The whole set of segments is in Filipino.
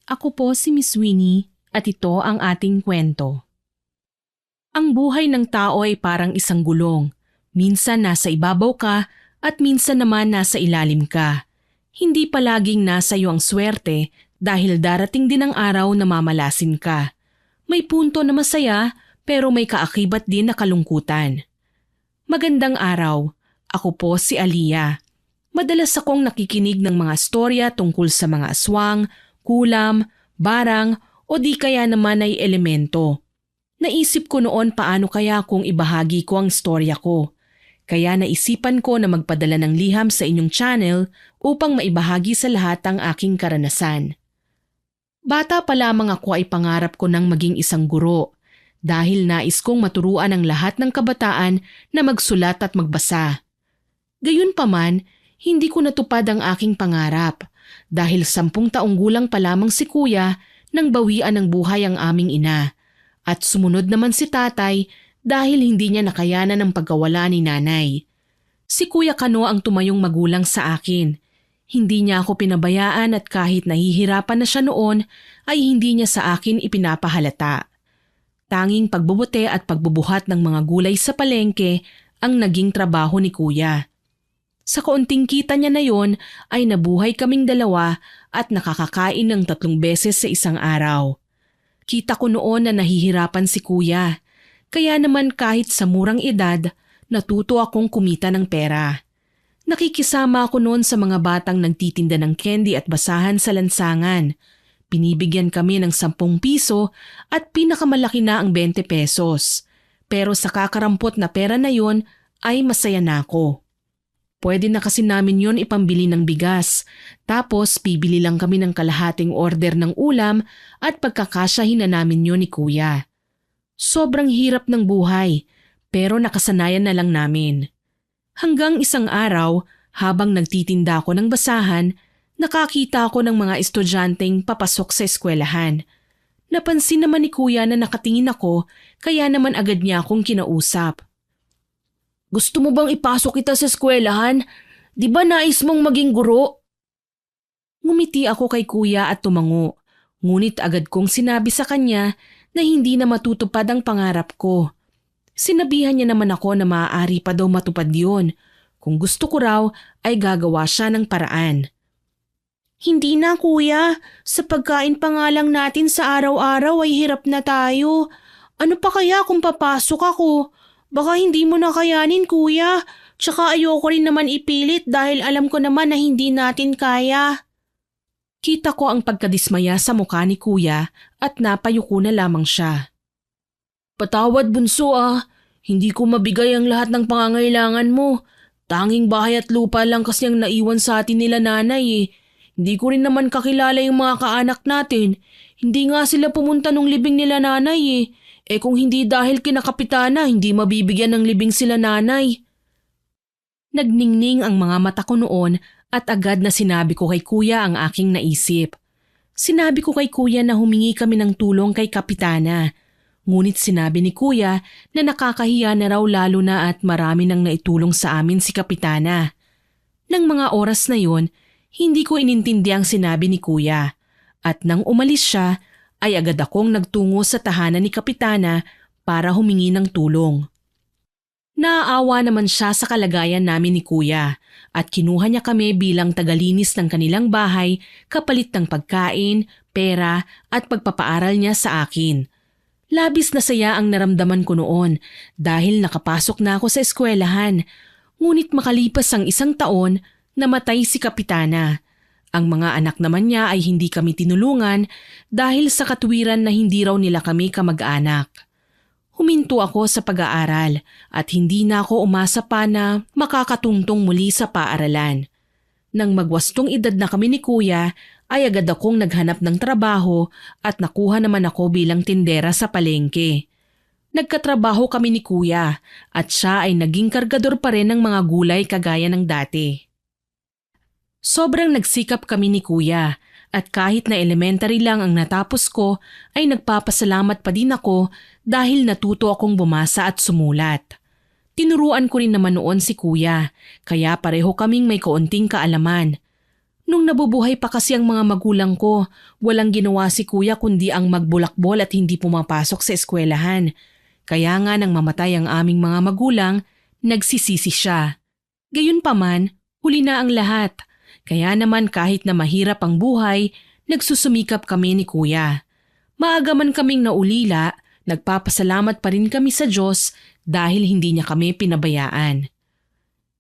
Ako po si Miss Winnie at ito ang ating kwento. Ang buhay ng tao ay parang isang gulong. Minsan nasa ibabaw ka at minsan naman nasa ilalim ka. Hindi palaging nasa iyo ang swerte dahil darating din ang araw na mamalasin ka. May punto na masaya pero may kaakibat din na kalungkutan. Magandang araw. Ako po si Aliyah. Madalas akong nakikinig ng mga storya tungkol sa mga aswang, kulam, barang o di kaya naman ay elemento. Naisip ko noon paano kaya kung ibahagi ko ang storya ko. Kaya naisipan ko na magpadala ng liham sa inyong channel upang maibahagi sa lahat ang aking karanasan. Bata pa lamang ako ay pangarap ko ng maging isang guro dahil nais kong maturuan ang lahat ng kabataan na magsulat at magbasa. Gayunpaman, hindi ko natupad ang aking pangarap dahil 10 taong gulang pa lamang si kuya nang bawian ng buhay ang aming ina at sumunod naman si tatay dahil hindi niya nakayanan ang pagkawala ni nanay. Si Kuya Kano ang tumayong magulang sa akin. Hindi niya ako pinabayaan at kahit nahihirapan na siya noon ay hindi niya sa akin ipinapahalata. Tanging pagbubuti at pagbubuhat ng mga gulay sa palengke ang naging trabaho ni kuya. Sa kaunting kita niya na yon ay nabuhay kaming dalawa at nakakakain ng 3 beses sa isang araw. Kita ko noon na nahihirapan si kuya, kaya naman kahit sa murang edad, natuto akong kumita ng pera. Nakikisama ako noon sa mga batang nagtitinda ng candy at basahan sa lansangan. Binibigyan kami ng 10 piso at pinakamalaki na ang 20 pesos. Pero sa kakarampot na pera na yon ay masaya na ako. Pwede na kasi namin yon ipambili ng bigas. Tapos bibili lang kami ng kalahating order ng ulam at pagkakasyahin na namin yon ni kuya. Sobrang hirap ng buhay pero nakasanayan na lang namin. Hanggang isang araw habang nagtitinda ako ng basahan, nakakita ako ng mga estudyanteng papasok sa eskwelahan. Napansin naman ni kuya na nakatingin ako kaya naman agad niya akong kinausap. Gusto mo bang ipasok kita sa eskwelahan? Di ba nais mong maging guro? Ngumiti ako kay kuya at tumango. Ngunit agad kong sinabi sa kanya na hindi na matutupad ang pangarap ko. Sinabihan niya naman ako na maaari pa daw matupad yun. Kung gusto ko raw ay gagawa siya ng paraan. Hindi na kuya, sa pagkain pa nga lang natin sa araw-araw ay hirap na tayo. Ano pa kaya kung papasok ako? Baka hindi mo na kayanin kuya, tsaka ayoko rin naman ipilit dahil alam ko naman na hindi natin kaya. Kita ko ang pagkadismaya sa mukha ni kuya at napayuko na lamang siya. Patawad bunso hindi ko mabigay ang lahat ng pangangailangan mo. Tanging bahay at lupa lang kasi ang naiwan sa atin nila nanay . Hindi ko rin naman kakilala yung mga kaanak natin. Hindi nga sila pumunta nung libing nila nanay . Kung hindi dahil kina kapitana, hindi mabibigyan ng libing sila nanay. Nagningning ang mga mata ko noon at agad na sinabi ko kay kuya ang aking naisip. Sinabi ko kay kuya na humingi kami ng tulong kay kapitana. Ngunit sinabi ni kuya na nakakahiya na raw lalo na at marami nang naitulong sa amin si kapitana. Nang mga oras na yon, hindi ko inintindi ang sinabi ni kuya. At nang umalis siya, ay agad akong nagtungo sa tahanan ni kapitana para humingi ng tulong. Naaawa naman siya sa kalagayan namin ni kuya at kinuha niya kami bilang tagalinis ng kanilang bahay kapalit ng pagkain, pera at pagpapaaral niya sa akin. Labis na saya ang naramdaman ko noon dahil nakapasok na ako sa eskwelahan. Ngunit makalipas ang 1 taon, namatay si kapitana. Ang mga anak naman niya ay hindi kami tinulungan dahil sa katuwiran na hindi raw nila kami kamag-anak. Huminto ako sa pag-aaral at hindi na ako umasa pa na makakatungtong muli sa paaralan. Nang magwastong edad na kami ni kuya ay agad akong naghanap ng trabaho at nakuha naman ako bilang tindera sa palengke. Nagkatrabaho kami ni kuya at siya ay naging kargador pa rin ng mga gulay kagaya ng dati. Sobrang nagsikap kami ni kuya at kahit na elementary lang ang natapos ko ay nagpapasalamat pa din ako dahil natuto akong bumasa at sumulat. Tinuruan ko rin naman noon si kuya kaya pareho kaming may kaunting kaalaman. Nung nabubuhay pa kasi ang mga magulang ko, walang ginawa si kuya kundi ang magbulakbol at hindi pumapasok sa eskwelahan. Kaya nga nang mamatay ang aming mga magulang, nagsisisi siya. Gayunpaman, huli na ang lahat. Kaya naman kahit na mahirap ang buhay, nagsusumikap kami ni kuya. Maaga man kaming naulila, nagpapasalamat pa rin kami sa Diyos dahil hindi niya kami pinabayaan.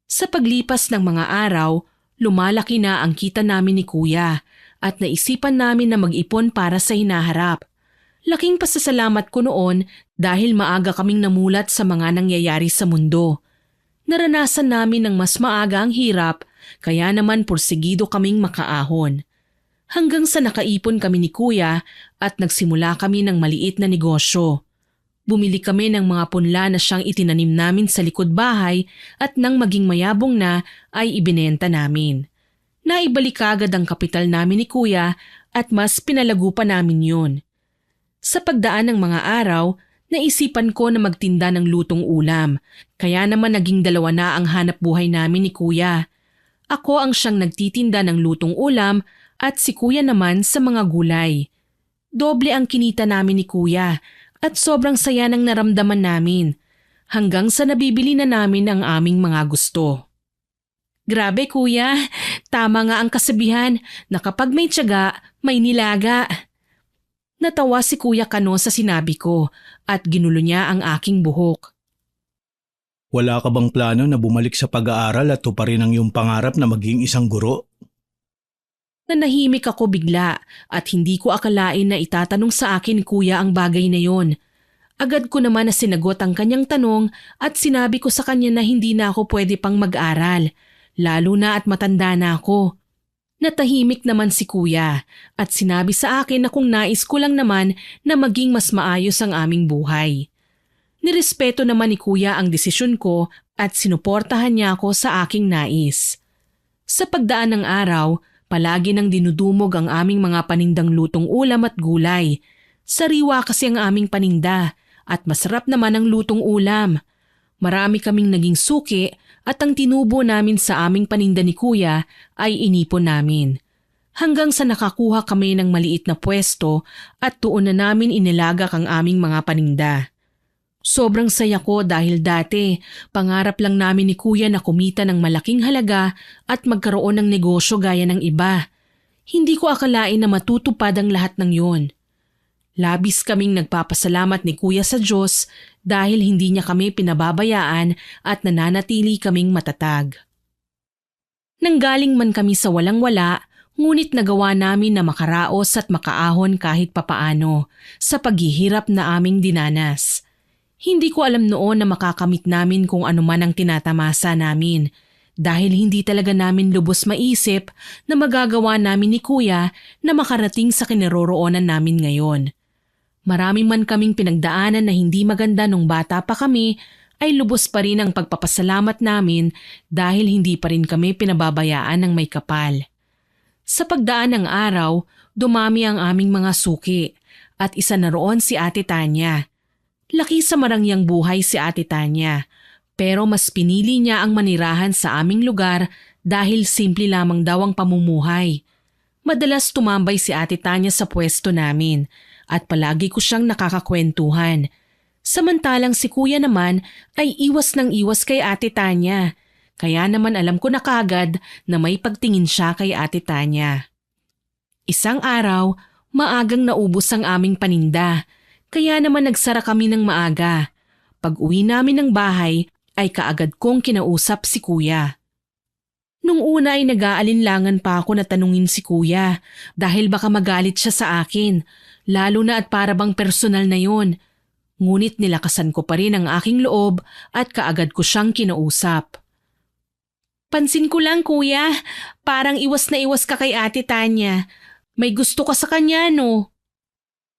Sa paglipas ng mga araw, lumalaki na ang kita namin ni kuya at naisipan namin na mag-ipon para sa hinaharap. Laking pasasalamat ko noon dahil maaga kaming namulat sa mga nangyayari sa mundo. Naranasan namin ng mas maaga ang hirap, kaya naman porsigido kaming makaahon. Hanggang sa nakaipon kami ni kuya at nagsimula kami ng maliit na negosyo. Bumili kami ng mga punla na siyang itinanim namin sa likod bahay at nang maging mayabong na ay ibinenta namin. Naibalik agad ang kapital namin ni kuya at mas pinalago pa namin yun. Sa pagdaan ng mga araw, naisipan ko na magtinda ng lutong ulam, kaya naman naging 2 na ang hanap buhay namin ni kuya. Ako ang siyang nagtitinda ng lutong ulam at si kuya naman sa mga gulay. Doble ang kinita namin ni kuya at sobrang saya ng naramdaman namin hanggang sa nabibili na namin ang aming mga gusto. Grabe kuya, tama nga ang kasabihan na kapag may tiyaga, may nilaga. Natawa si Kuya Kano sa sinabi ko at ginulo niya ang aking buhok. Wala ka bang plano na bumalik sa pag-aaral at tuparin ang iyong pangarap na maging isang guro? Nanahimik ako bigla at hindi ko akalain na itatanong sa akin ni kuya ang bagay na yon. Agad ko naman na sinagot ang kanyang tanong at sinabi ko sa kanya na hindi na ako pwede pang mag-aral, lalo na at matanda na ako. Natahimik naman si kuya at sinabi sa akin na kung nais ko lang naman na maging mas maayos ang aming buhay. Nirespeto naman ni kuya ang desisyon ko at sinuportahan niya ako sa aking nais. Sa pagdaan ng araw, palagi nang dinudumog ang aming mga panindang lutong ulam at gulay. Sariwa kasi ang aming paninda at masarap naman ang lutong ulam. Marami kaming naging suki at ang tinubo namin sa aming paninda ni kuya ay inipon namin. Hanggang sa nakakuha kami ng maliit na pwesto at doon na namin inilagak ang aming mga paninda. Sobrang saya ko dahil dati, pangarap lang namin ni kuya na kumita ng malaking halaga at magkaroon ng negosyo gaya ng iba. Hindi ko akalain na matutupad ang lahat ng yon. Labis kaming nagpapasalamat ni kuya sa Diyos dahil hindi niya kami pinababayaan at nananatili kaming matatag. Nanggaling man kami sa walang-wala, ngunit nagawa namin na makaraos at makaahon kahit papaano sa paghihirap na aming dinanas. Hindi ko alam noon na makakamit namin kung ano man ang tinatamasa namin dahil hindi talaga namin lubos maisip na magagawa namin ni kuya na makarating sa kinaroroonan namin ngayon. Marami man kaming pinagdaanan na hindi maganda nung bata pa kami ay lubos pa rin ang pagpapasalamat namin dahil hindi pa rin kami pinababayaan ng may kapal. Sa pagdaan ng araw, dumami ang aming mga suki at isa na roon si Ate Tanya. Laki sa marangyang buhay si Ate Tanya, pero mas pinili niya ang manirahan sa aming lugar dahil simple lamang daw ang pamumuhay. Madalas tumambay si Ate Tanya sa pwesto namin at palagi ko siyang nakakakwentuhan. Samantalang si kuya naman ay iwas ng iwas kay Ate Tanya, kaya naman alam ko na kaagad na may pagtingin siya kay Ate Tanya. Isang araw, maagang naubos ang aming paninda. Kaya naman nagsara kami ng maaga. Pag-uwi namin ng bahay ay kaagad kong kinausap si kuya. Nung una ay nag-aalinlangan pa ako na tanungin si kuya dahil baka magalit siya sa akin, lalo na at para bang personal na yon. Ngunit nilakasan ko pa rin ang aking loob at kaagad ko siyang kinausap. Pansin ko lang kuya, parang iwas na iwas ka kay Ate Tanya. May gusto ka sa kanya no?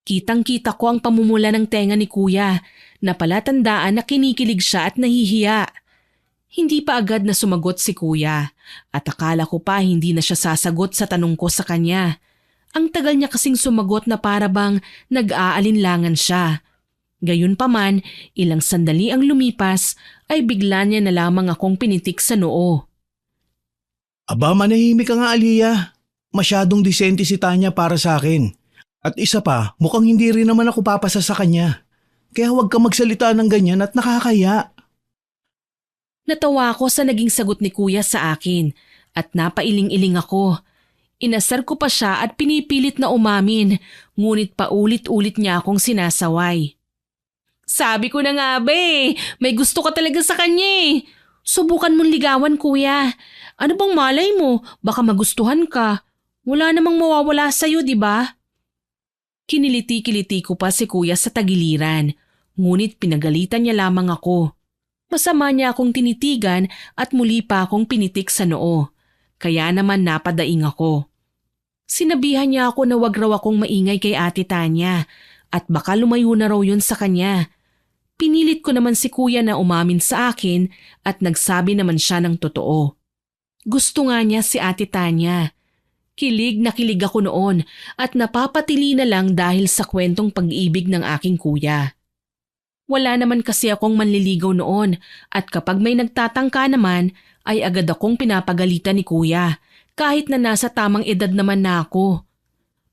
Kitang-kita ko ang pamumula ng tenga ni kuya na palatandaan na kinikilig siya at nahihiya. Hindi pa agad na sumagot si kuya at akala ko pa hindi na siya sasagot sa tanong ko sa kanya. Ang tagal niya kasing sumagot na para bang nag-aalinlangan siya. Gayunpaman, ilang sandali ang lumipas ay bigla niya na lamang akong pinitik sa noo. Aba, manahimik ka nga, Aliyah. Masyadong disente si Tanya para sa akin. At isa pa, mukhang hindi rin naman ako papasa sa kanya. Kaya huwag ka magsalita ng ganyan at nakakaya. Natawa ako sa naging sagot ni kuya sa akin at napailing-iling ako. Inasar ko pa siya at pinipilit na umamin, ngunit paulit-ulit niya akong sinasaway. Sabi ko na nga ba may gusto ka talaga sa kanya Subukan mong ligawan kuya. Ano bang malay mo? Baka magustuhan ka. Wala namang mawawala sa'yo, di ba? Kiniliti-kiliti ko pa si kuya sa tagiliran, ngunit pinagalitan niya lamang ako. Masama niya akong tinitigan at muli pa akong pinitik sa noo. Kaya naman napadaing ako. Sinabihan niya ako na wag raw akong maingay kay Ate Tanya at baka lumayo na raw yun sa kanya. Pinilit ko naman si kuya na umamin sa akin at nagsabi naman siya ng totoo. Gusto nga niya si Ate Tanya. Kilig na kilig ako noon at napapatili na lang dahil sa kwentong pag-ibig ng aking kuya. Wala naman kasi akong manliligaw noon at kapag may nagtatangka naman ay agad akong pinapagalitan ni kuya kahit na nasa tamang edad naman na ako.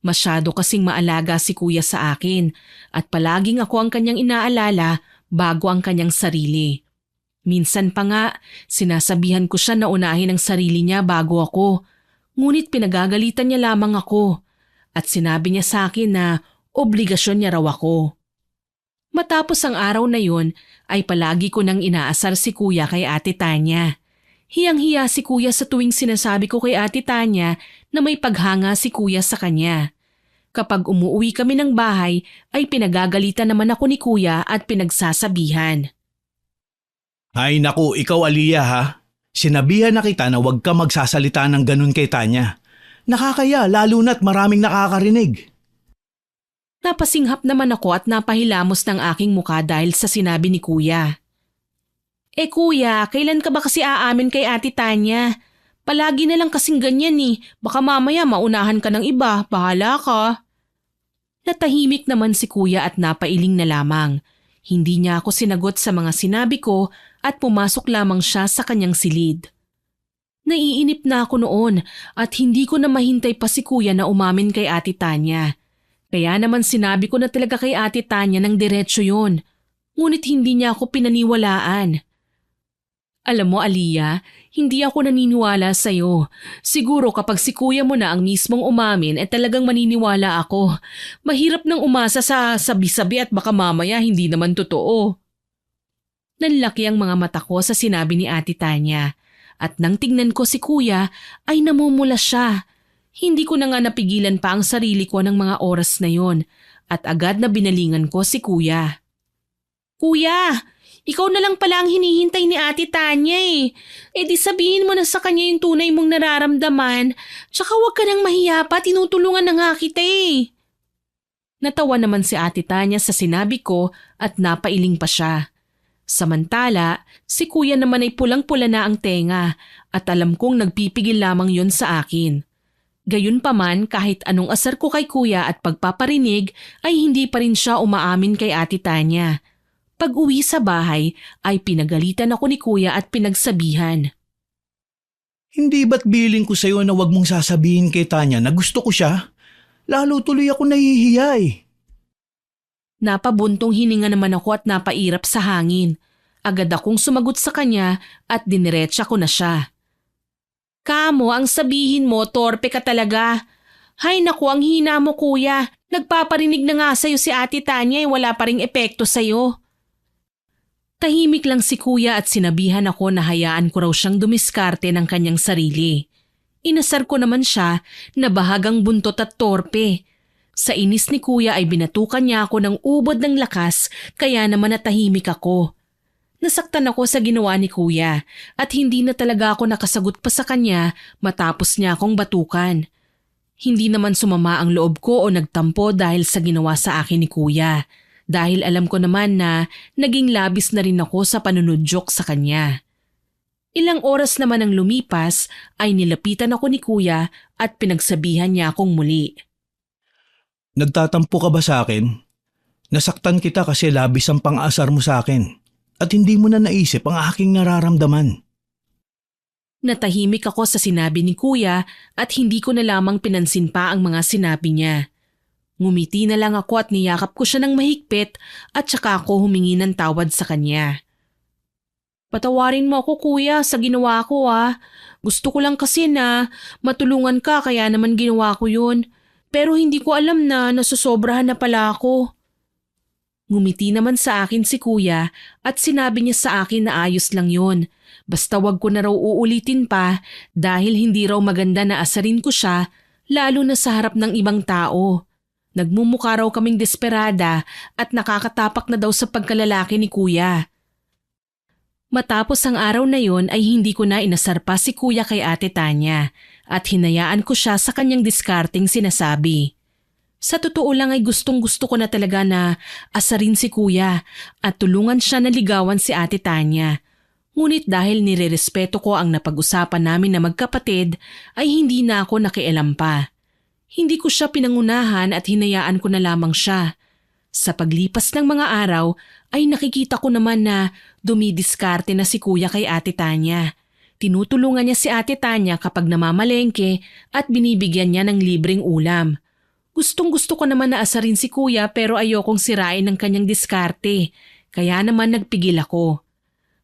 Masyado kasing maalaga si kuya sa akin at palaging ako ang kanyang inaalala bago ang kanyang sarili. Minsan pa nga, sinasabihan ko siya na unahin ang sarili niya bago ako, ngunit pinagagalitan niya lamang ako at sinabi niya sa akin na obligasyon niya raw ako. Matapos ang araw na yun ay palagi ko nang inaasar si kuya kay Ate Tanya. Hiyang-hiya si kuya sa tuwing sinasabi ko kay Ate Tanya na may paghanga si kuya sa kanya. Kapag umuwi kami ng bahay ay pinagagalitan naman ako ni kuya at pinagsasabihan. Ay naku, ikaw Aliyah ha. Sinabihan na kita na huwag ka magsasalita ng ganun kay Tanya. Nakakaya lalo na't maraming nakakarinig. Napasinghap naman ako at napahilamos ng aking muka dahil sa sinabi ni kuya. Kuya, kailan ka ba kasi aamin kay Ate Tanya? Palagi na lang kasing ganyan Baka mamaya maunahan ka ng iba, bahala ka. Natahimik naman si kuya at napailing na lamang. Hindi niya ako sinagot sa mga sinabi ko at pumasok lamang siya sa kanyang silid. Naiinip na ako noon at hindi ko na mahintay pa si kuya na umamin kay Ate Tanya. Kaya naman sinabi ko na talaga kay Ate Tanya ng diretsyo yun. Ngunit hindi niya ako pinaniwalaan. Alam mo Aliyah, hindi ako naniniwala sa'yo. Siguro kapag si kuya mo na ang mismong umamin talagang maniniwala ako. Mahirap nang umasa sa sabi-sabi at baka mamaya hindi naman totoo. Nanlaki ang mga mata ko sa sinabi ni Ate Tanya. At nang tingnan ko si kuya ay namumula siya. Hindi ko na nga napigilan pa ang sarili ko ng mga oras na yon at agad na binalingan ko si kuya. Kuya, ikaw na lang pala ang hinihintay ni Ate Tanya di sabihin mo na sa kanya yung tunay mong nararamdaman. Tsaka huwag ka nang mahiya pa, tinutulungan na nga kita Natawa naman si Ate Tanya sa sinabi ko at napailing pa siya. Samantala, si kuya naman ay pulang-pula na ang tenga at alam kong nagpipigil lamang yon sa akin. Gayunpaman kahit anong asar ko kay kuya at pagpaparinig ay hindi pa rin siya umaamin kay Ate Tanya. Pag-uwi sa bahay ay pinagalitan ako ni kuya at pinagsabihan. Hindi ba't biling ko sa'yo na huwag mong sasabihin kay Tanya na gusto ko siya? Lalo tuloy ako nahihiya Napabuntong hininga naman ako at napairap sa hangin. Agad akong sumagot sa kanya at diniretsa ko na siya. Kamo, ang sabihin mo, torpe ka talaga. Hay naku, ang hina mo kuya. Nagpaparinig na nga sa'yo si Ate Tanya wala pa ring epekto sa'yo. Tahimik lang si kuya at sinabihan ako na hayaan ko raw siyang dumiskarte ng kanyang sarili. Inasar ko naman siya na bahagang buntot at torpe. Sa inis ni kuya ay binatukan niya ako ng ubod ng lakas kaya naman natahimik ako. Nasaktan ako sa ginawa ni kuya at hindi na talaga ako nakasagot pa sa kanya matapos niya akong batukan. Hindi naman sumama ang loob ko o nagtampo dahil sa ginawa sa akin ni kuya dahil alam ko naman na naging labis na rin ako sa panunudyok sa kanya. Ilang oras naman ang lumipas ay nilapitan ako ni kuya at pinagsabihan niya akong muli. Nagtatampo ka ba sa akin? Nasaktan kita kasi labis ang pang-asar mo sa akin at hindi mo na naisip ang aking nararamdaman. Natahimik ako sa sinabi ni kuya at hindi ko na lamang pinansin pa ang mga sinabi niya. Ngumiti na lang ako at niyakap ko siya ng mahigpit at saka ako humingi ng tawad sa kanya. Patawarin mo ako kuya sa ginawa ko ah. Gusto ko lang kasi na matulungan ka kaya naman ginawa ko yun. Pero hindi ko alam na nasusobrahan na pala ako. Ngumiti naman sa akin si kuya at sinabi niya sa akin na ayos lang yun. Basta wag ko na raw uulitin pa dahil hindi raw maganda na asarin ko siya lalo na sa harap ng ibang tao. Nagmumukha raw kaming desperada at nakakatapak na daw sa pagkalalaki ni kuya. Matapos ang araw na yon ay hindi ko na inasar pa si kuya kay Ate Tanya at hinayaan ko siya sa kanyang diskarteng sinasabi. Sa totoo lang ay gustong-gusto ko na talaga na asarin si kuya at tulungan siya na ligawan si Ate Tanya. Ngunit dahil nirerespeto ko ang napag-usapan namin na magkapatid ay hindi na ako nakialam pa. Hindi ko siya pinangunahan at hinayaan ko na lamang siya. Sa paglipas ng mga araw ay nakikita ko naman na dumidiskarte na si kuya kay Ate Tanya. Tinutulungan niya si Ate Tanya kapag namamalengke at binibigyan niya ng libreng ulam. Gustong-gusto ko naman na asarin si kuya pero ayokong sirain ng kanyang diskarte, kaya naman nagpigil ako.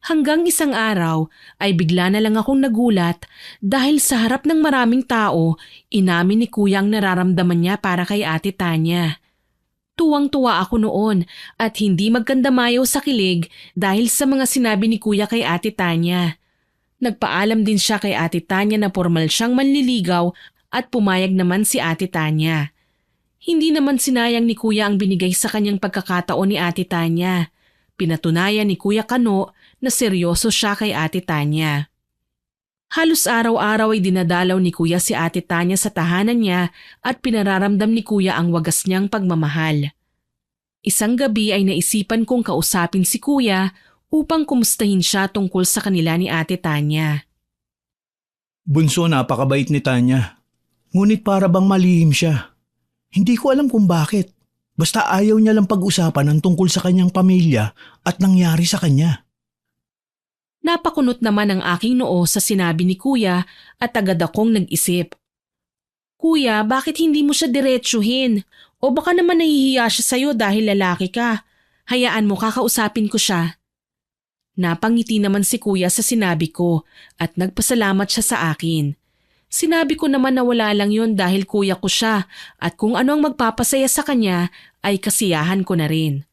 Hanggang isang araw ay bigla na lang akong nagulat dahil sa harap ng maraming tao, inamin ni kuya ang nararamdaman niya para kay Ate Tanya. Tuwang-tuwa ako noon at hindi magkandamayaw sa kilig dahil sa mga sinabi ni kuya kay Ate Tanya. Nagpaalam din siya kay Ate Tanya na formal siyang manliligaw at pumayag naman si Ate Tanya. Hindi naman sinayang ni kuya ang binigay sa kanyang pagkakataon ni Ate Tanya. Pinatunayan ni Kuya Kano na seryoso siya kay Ate Tanya. Halos araw-araw ay dinadalaw ni kuya si Ate Tanya sa tahanan niya at pinararamdam ni kuya ang wagas niyang pagmamahal. Isang gabi ay naisipan kong kausapin si kuya upang kumustahin siya tungkol sa kanila ni Ate Tanya. Bunso, napakabait ni Tanya. Ngunit para bang malihim siya. Hindi ko alam kung bakit. Basta ayaw niya lang pag-usapan ang tungkol sa kanyang pamilya at nangyari sa kanya. Napakunot naman ang aking noo sa sinabi ni kuya at agad akong nag-isip. Kuya, bakit hindi mo siya diretsuhin? O baka naman nahihiya siya sa'yo dahil lalaki ka. Hayaan mo, kakausapin ko siya. Napangiti naman si kuya sa sinabi ko at nagpasalamat siya sa akin. Sinabi ko naman na wala lang yun dahil kuya ko siya at kung ano ang magpapasaya sa kanya ay kasiyahan ko na rin.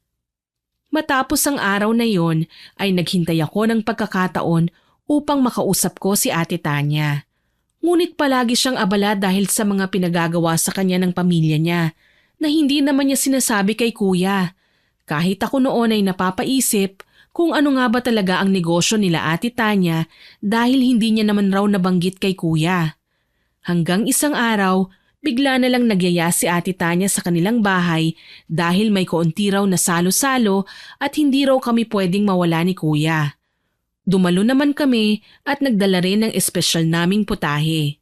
Matapos ang araw na yon ay naghintay ako ng pagkakataon upang makausap ko si Ate Tanya. Ngunit palagi siyang abala dahil sa mga pinagagawa sa kanya ng pamilya niya na hindi naman niya sinasabi kay kuya. Kahit ako noon ay napapaisip kung ano nga ba talaga ang negosyo nila Ate Tanya dahil hindi niya naman raw nabanggit kay kuya. Hanggang isang araw, bigla na lang nagyaya si Ate Tanya sa kanilang bahay dahil may kaunti raw na salo-salo at hindi raw kami pwedeng mawala ni kuya. Dumalo naman kami at nagdala rin ng espesyal naming putahe.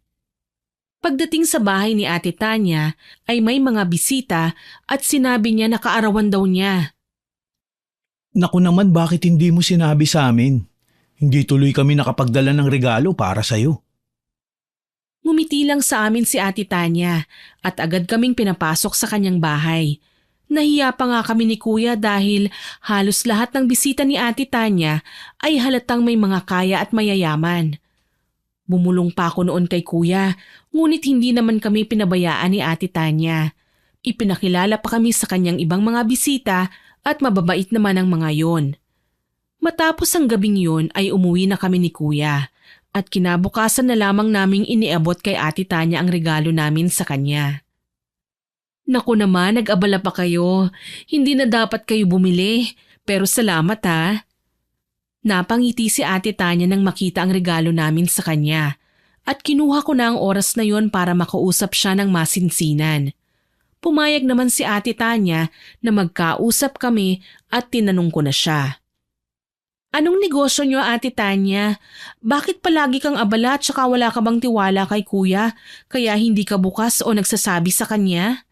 Pagdating sa bahay ni Ate Tanya ay may mga bisita at sinabi niya na kaarawan daw niya. Naku naman, bakit hindi mo sinabi sa amin? Hindi tuloy kami nakapagdala ng regalo para sa'yo. Ngumiti lang sa amin si Ate Tanya at agad kaming pinapasok sa kanyang bahay. Nahiya pa nga kami ni kuya dahil halos lahat ng bisita ni Ate Tanya ay halatang may mga kaya at mayayaman. Bumulong pa ako noon kay kuya, ngunit hindi naman kami pinabayaan ni Ate Tanya. Ipinakilala pa kami sa kanyang ibang mga bisita at mababait naman ang mga yon. Matapos ang gabing yon ay umuwi na kami ni kuya. At kinabukasan na lamang naming iniabot kay Ate Tanya ang regalo namin sa kanya. Naku naman, nag-abala pa kayo. Hindi na dapat kayo bumili, pero salamat ha. Napangiti si Ate Tanya nang makita ang regalo namin sa kanya at kinuha ko na ang oras na yon para makausap siya ng masinsinan. Pumayag naman si Ate Tanya na magkausap kami at tinanong ko na siya. Anong negosyo niyo, Ate Tanya? Bakit palagi kang abala at saka wala ka bang tiwala kay kuya kaya hindi ka bukas o nagsasabi sa kanya?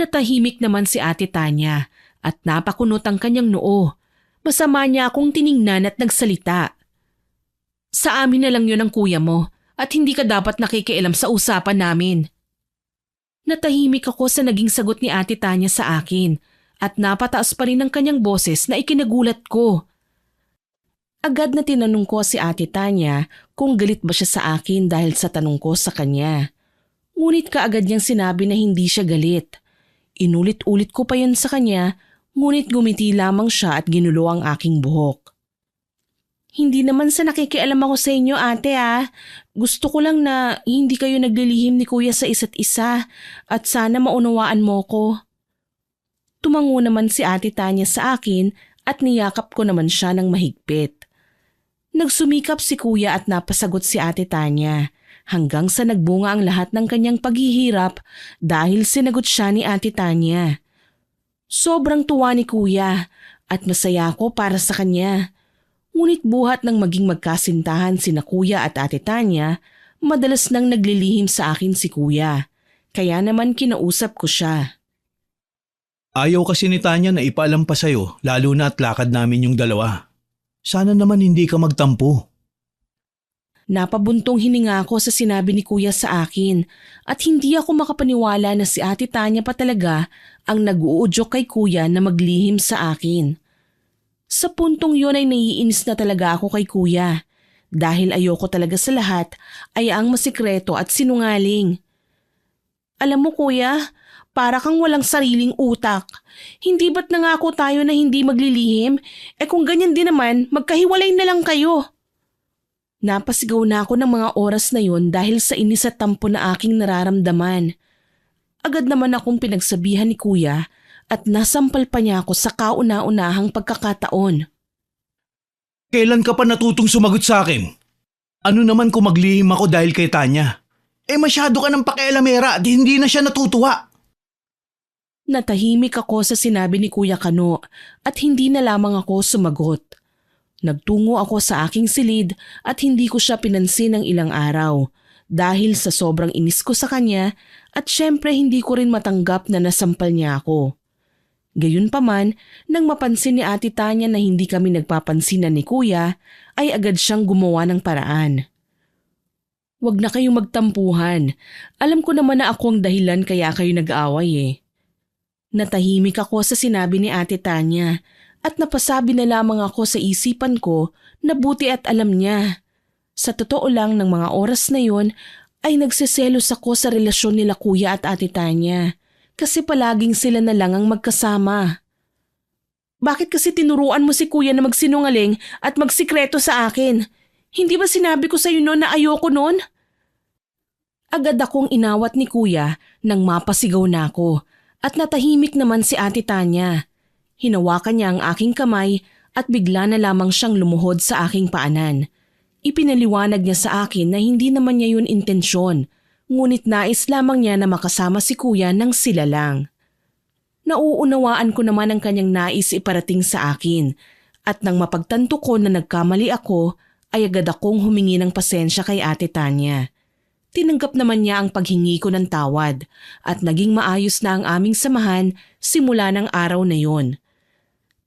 Natahimik naman si Ate Tanya at napakunot ang kanyang noo. Masama niya akong tiningnan at nagsalita. Sa amin na lang yun ang kuya mo at hindi ka dapat nakikialam sa usapan namin. Natahimik ako sa naging sagot ni Ate Tanya sa akin at napataas pa rin ang kanyang boses na ikinagulat ko. Agad na tinanong ko si Ate Tanya kung galit ba siya sa akin dahil sa tanong ko sa kanya. Ngunit kaagad niyang sinabi na hindi siya galit. Inulit-ulit ko pa yan sa kanya, ngunit gumiti lamang siya at ginulo ang aking buhok. Hindi naman sa nakikialam ako sa inyo, ate ah. Gusto ko lang na hindi kayo naglilihim ni kuya sa isa't isa at sana maunawaan mo ko. Tumango naman si Ate Tanya sa akin at niyakap ko naman siya ng mahigpit. Nagsumikap si kuya at napasagot si Ate Tanya hanggang sa nagbunga ang lahat ng kanyang paghihirap dahil sinagot siya ni Ate Tanya. Sobrang tuwa ni kuya at masaya ako para sa kanya. Ngunit buhat ng maging magkasintahan sina kuya at Ate Tanya, madalas nang naglilihim sa akin si kuya. Kaya naman kinausap ko siya. Ayaw kasi ni Tanya na ipaalam pa sa'yo, lalo na at lakad namin yung dalawa. Sana naman hindi ka magtampo. Napabuntong hininga ako sa sinabi ni kuya sa akin at hindi ako makapaniwala na si Ate Tanya pa talaga ang nag-uudyok kay kuya na maglihim sa akin. Sa puntong yun ay naiinis na talaga ako kay kuya dahil ayoko talaga sa lahat ay ang masikreto at sinungaling. Alam mo kuya, para kang walang sariling utak. Hindi ba't nangako tayo na hindi maglilihim? Kung ganyan din naman, magkahiwalay na lang kayo. Napasigaw na ako ng mga oras na yun dahil sa inis at tampo na aking nararamdaman. Agad naman akong pinagsabihan ni kuya at nasampal pa niya ako sa kauna-unahang pagkakataon. Kailan ka pa natutong sumagot sa akin? Ano naman kung maglihim ako dahil kay Tanya? Masyado ka ng pakialamera at hindi na siya natutuwa. Natahimik ako sa sinabi ni Kuya Kano at hindi na lamang ako sumagot. Nagtungo ako sa aking silid at hindi ko siya pinansin ng ilang araw dahil sa sobrang inis ko sa kanya at syempre hindi ko rin matanggap na nasampal niya ako. Gayunpaman, nang mapansin ni Ate Tanya na hindi kami nagpapansinan ni Kuya, ay agad siyang gumawa ng paraan. Huwag na kayong magtampuhan. Alam ko naman na ako ang dahilan kaya kayo nag-aaway eh. Natahimik ako sa sinabi ni Ate Tanya at napasabi na lamang ako sa isipan ko na buti at alam niya. Sa totoo lang ng mga oras na yun ay nagseselos ako sa relasyon nila Kuya at Ate Tanya kasi palaging sila na lang ang magkasama. Bakit kasi tinuruan mo si Kuya na magsinungaling at magsikreto sa akin? Hindi ba sinabi ko sa iyo noon na ayoko noon? Agad akong inawat ni Kuya nang mapasigaw na ako. At natahimik naman si Ate Tanya. Hinawakan niya ang aking kamay at bigla na lamang siyang lumuhod sa aking paanan. Ipinaliwanag niya sa akin na hindi naman niya yun intensyon, ngunit nais lamang niya na makasama si Kuya nang sila lang. Nauunawaan ko naman ang kanyang nais iparating sa akin at nang mapagtanto ko na nagkamali ako ay agad akong humingi ng pasensya kay Ate Tanya. Tinanggap naman niya ang paghingi ko ng tawad at naging maayos na ang aming samahan simula ng araw na yon.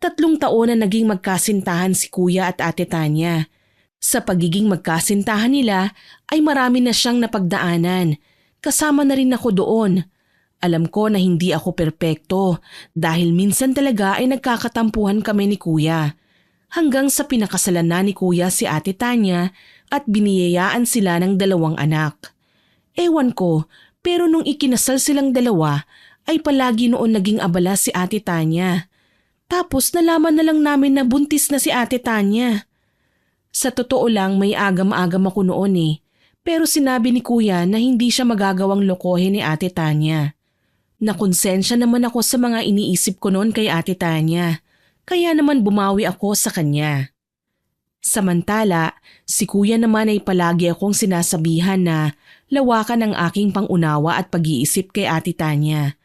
3 taon na naging magkasintahan si Kuya at Ate Tanya. Sa pagiging magkasintahan nila ay marami na siyang napagdaanan. Kasama na rin ako doon. Alam ko na hindi ako perpekto dahil minsan talaga ay nagkakatampuhan kami ni Kuya. Hanggang sa pinakasalan na ni Kuya si Ate Tanya at biniyayaan sila ng 2 anak. Ewan ko, pero nung ikinasal silang 2 ay palagi noon naging abala si Ate Tanya. Tapos nalaman na lang namin na buntis na si Ate Tanya. Sa totoo lang may agam-agam ako noon eh, pero sinabi ni Kuya na hindi siya magagawang lokohin ni Ate Tanya. Nakonsensya naman ako sa mga iniisip ko noon kay Ate Tanya, kaya naman bumawi ako sa kanya. Samantala, si Kuya naman ay palagi akong sinasabihan na lawakan ang aking pangunawa at pag-iisip kay Ate Tanya.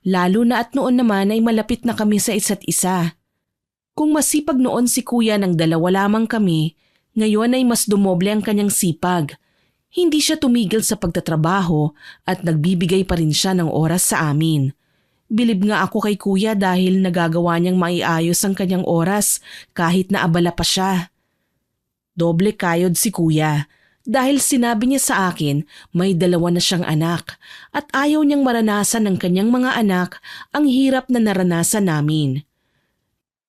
Lalo na at noon naman ay malapit na kami sa isa't isa. Kung masipag noon si Kuya ng 2 lamang kami, ngayon ay mas dumoble ang kanyang sipag. Hindi siya tumigil sa pagtatrabaho at nagbibigay pa rin siya ng oras sa amin. Bilib nga ako kay Kuya dahil nagagawa niyang maiayos ang kanyang oras kahit na abala pa siya. Doble kayod si kuya dahil sinabi niya sa akin may 2 na siyang anak at ayaw niyang maranasan ng kanyang mga anak ang hirap na naranasan namin.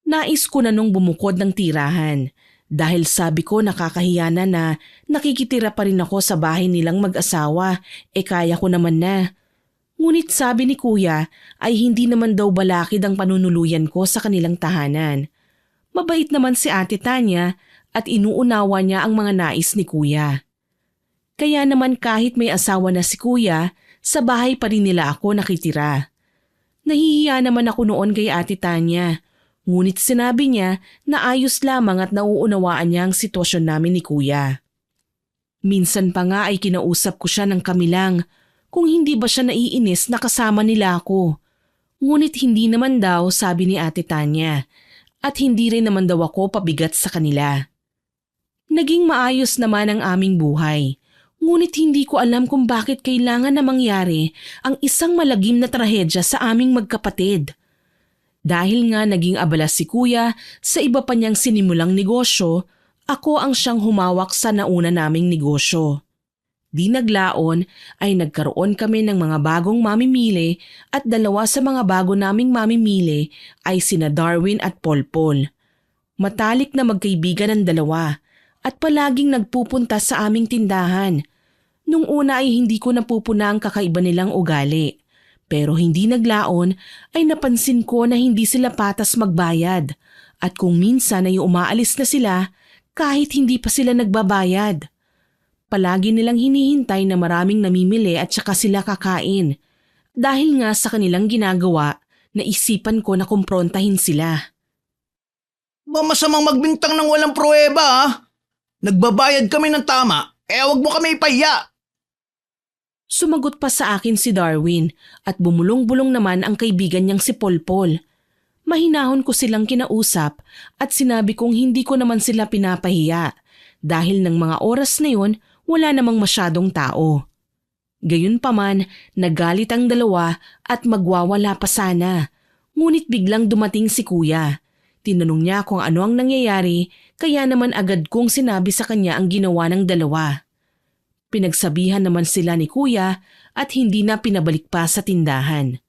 Nais ko na nung bumukod ng tirahan dahil sabi ko nakakahiya na nakikitira pa rin ako sa bahay nilang mag-asawa, kaya ko naman na. Ngunit sabi ni kuya ay hindi naman daw balakid ang panunuluyan ko sa kanilang tahanan. Mabait naman si Ate Tanya at inuunawa niya ang mga nais ni kuya. Kaya naman kahit may asawa na si kuya, sa bahay pa rin nila ako nakitira. Nahihiya naman ako noon kay Ate Tanya, ngunit sinabi niya na ayos lamang at nauunawaan niya ang sitwasyon namin ni kuya. Minsan pa nga ay kinausap ko siya ng kamilang kung hindi ba siya naiinis na kasama nila ako. Ngunit hindi naman daw, sabi ni Ate Tanya, at hindi rin naman daw ako pabigat sa kanila. Naging maayos naman ang aming buhay, ngunit hindi ko alam kung bakit kailangan na mangyari ang isang malagim na trahedya sa aming magkapatid. Dahil nga naging abala si kuya sa iba pa niyang sinimulang negosyo, ako ang siyang humawak sa nauna naming negosyo. Di naglaon ay nagkaroon kami ng mga bagong mamimili at 2 sa mga bago naming mamimili ay sina Darwin at Polpol. Matalik na magkaibigan ang 2 at palaging nagpupunta sa aming tindahan. Nung una ay hindi ko napupuna ang kakaiba nilang ugali. Pero hindi naglaon ay napansin ko na hindi sila patas magbayad at kung minsan ay umaalis na sila kahit hindi pa sila nagbabayad. Palagi nilang hinihintay na maraming namimili at saka sila kakain. Dahil nga sa kanilang ginagawa, naisipan ko na kumprontahin sila. Ba masamang magbintang ng walang pruweba ha? Nagbabayad kami ng tama, huwag mo kami ipahiya. Sumagot pa sa akin si Darwin at bumulong-bulong naman ang kaibigan niyang si Polpol. Mahinahon ko silang kinausap at sinabi kong hindi ko naman sila pinapahiya dahil ng mga oras na yun wala namang masyadong tao. Gayunpaman, nagalit ang 2 at magwawala pa sana. Ngunit biglang dumating si kuya. Tinanong niya kung ano ang nangyayari kaya naman agad kong sinabi sa kanya ang ginawa ng 2. Pinagsabihan naman sila ni kuya at hindi na pinabalik pa sa tindahan.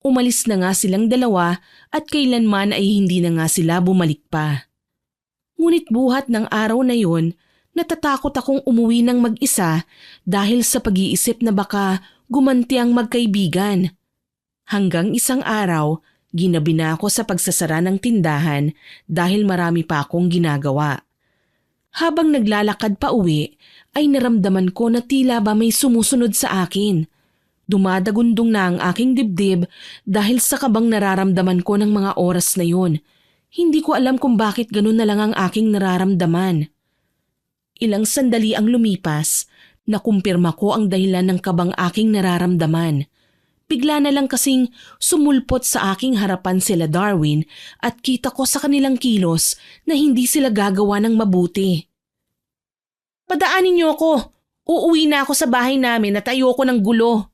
Umalis na nga silang 2 at kailanman ay hindi na nga sila bumalik pa. Ngunit buhat ng araw na yon, natatakot akong umuwi ng mag-isa dahil sa pag-iisip na baka gumanti ang magkaibigan. Hanggang isang araw, ginabi na ako sa pagsasara ng tindahan dahil marami pa akong ginagawa. Habang naglalakad pa uwi, ay naramdaman ko na tila ba may sumusunod sa akin. Dumadagundong na ang aking dibdib dahil sa kabang nararamdaman ko ng mga oras na yun. Hindi ko alam kung bakit ganun na lang ang aking nararamdaman. Ilang sandali ang lumipas, nakumpirma ko ang dahilan ng kabang aking nararamdaman. Bigla na lang kasing sumulpot sa aking harapan sila Darwin at kita ko sa kanilang kilos na hindi sila gagawa ng mabuti. Padaanin niyo ako! Uuwi na ako sa bahay namin at ayoko ng gulo.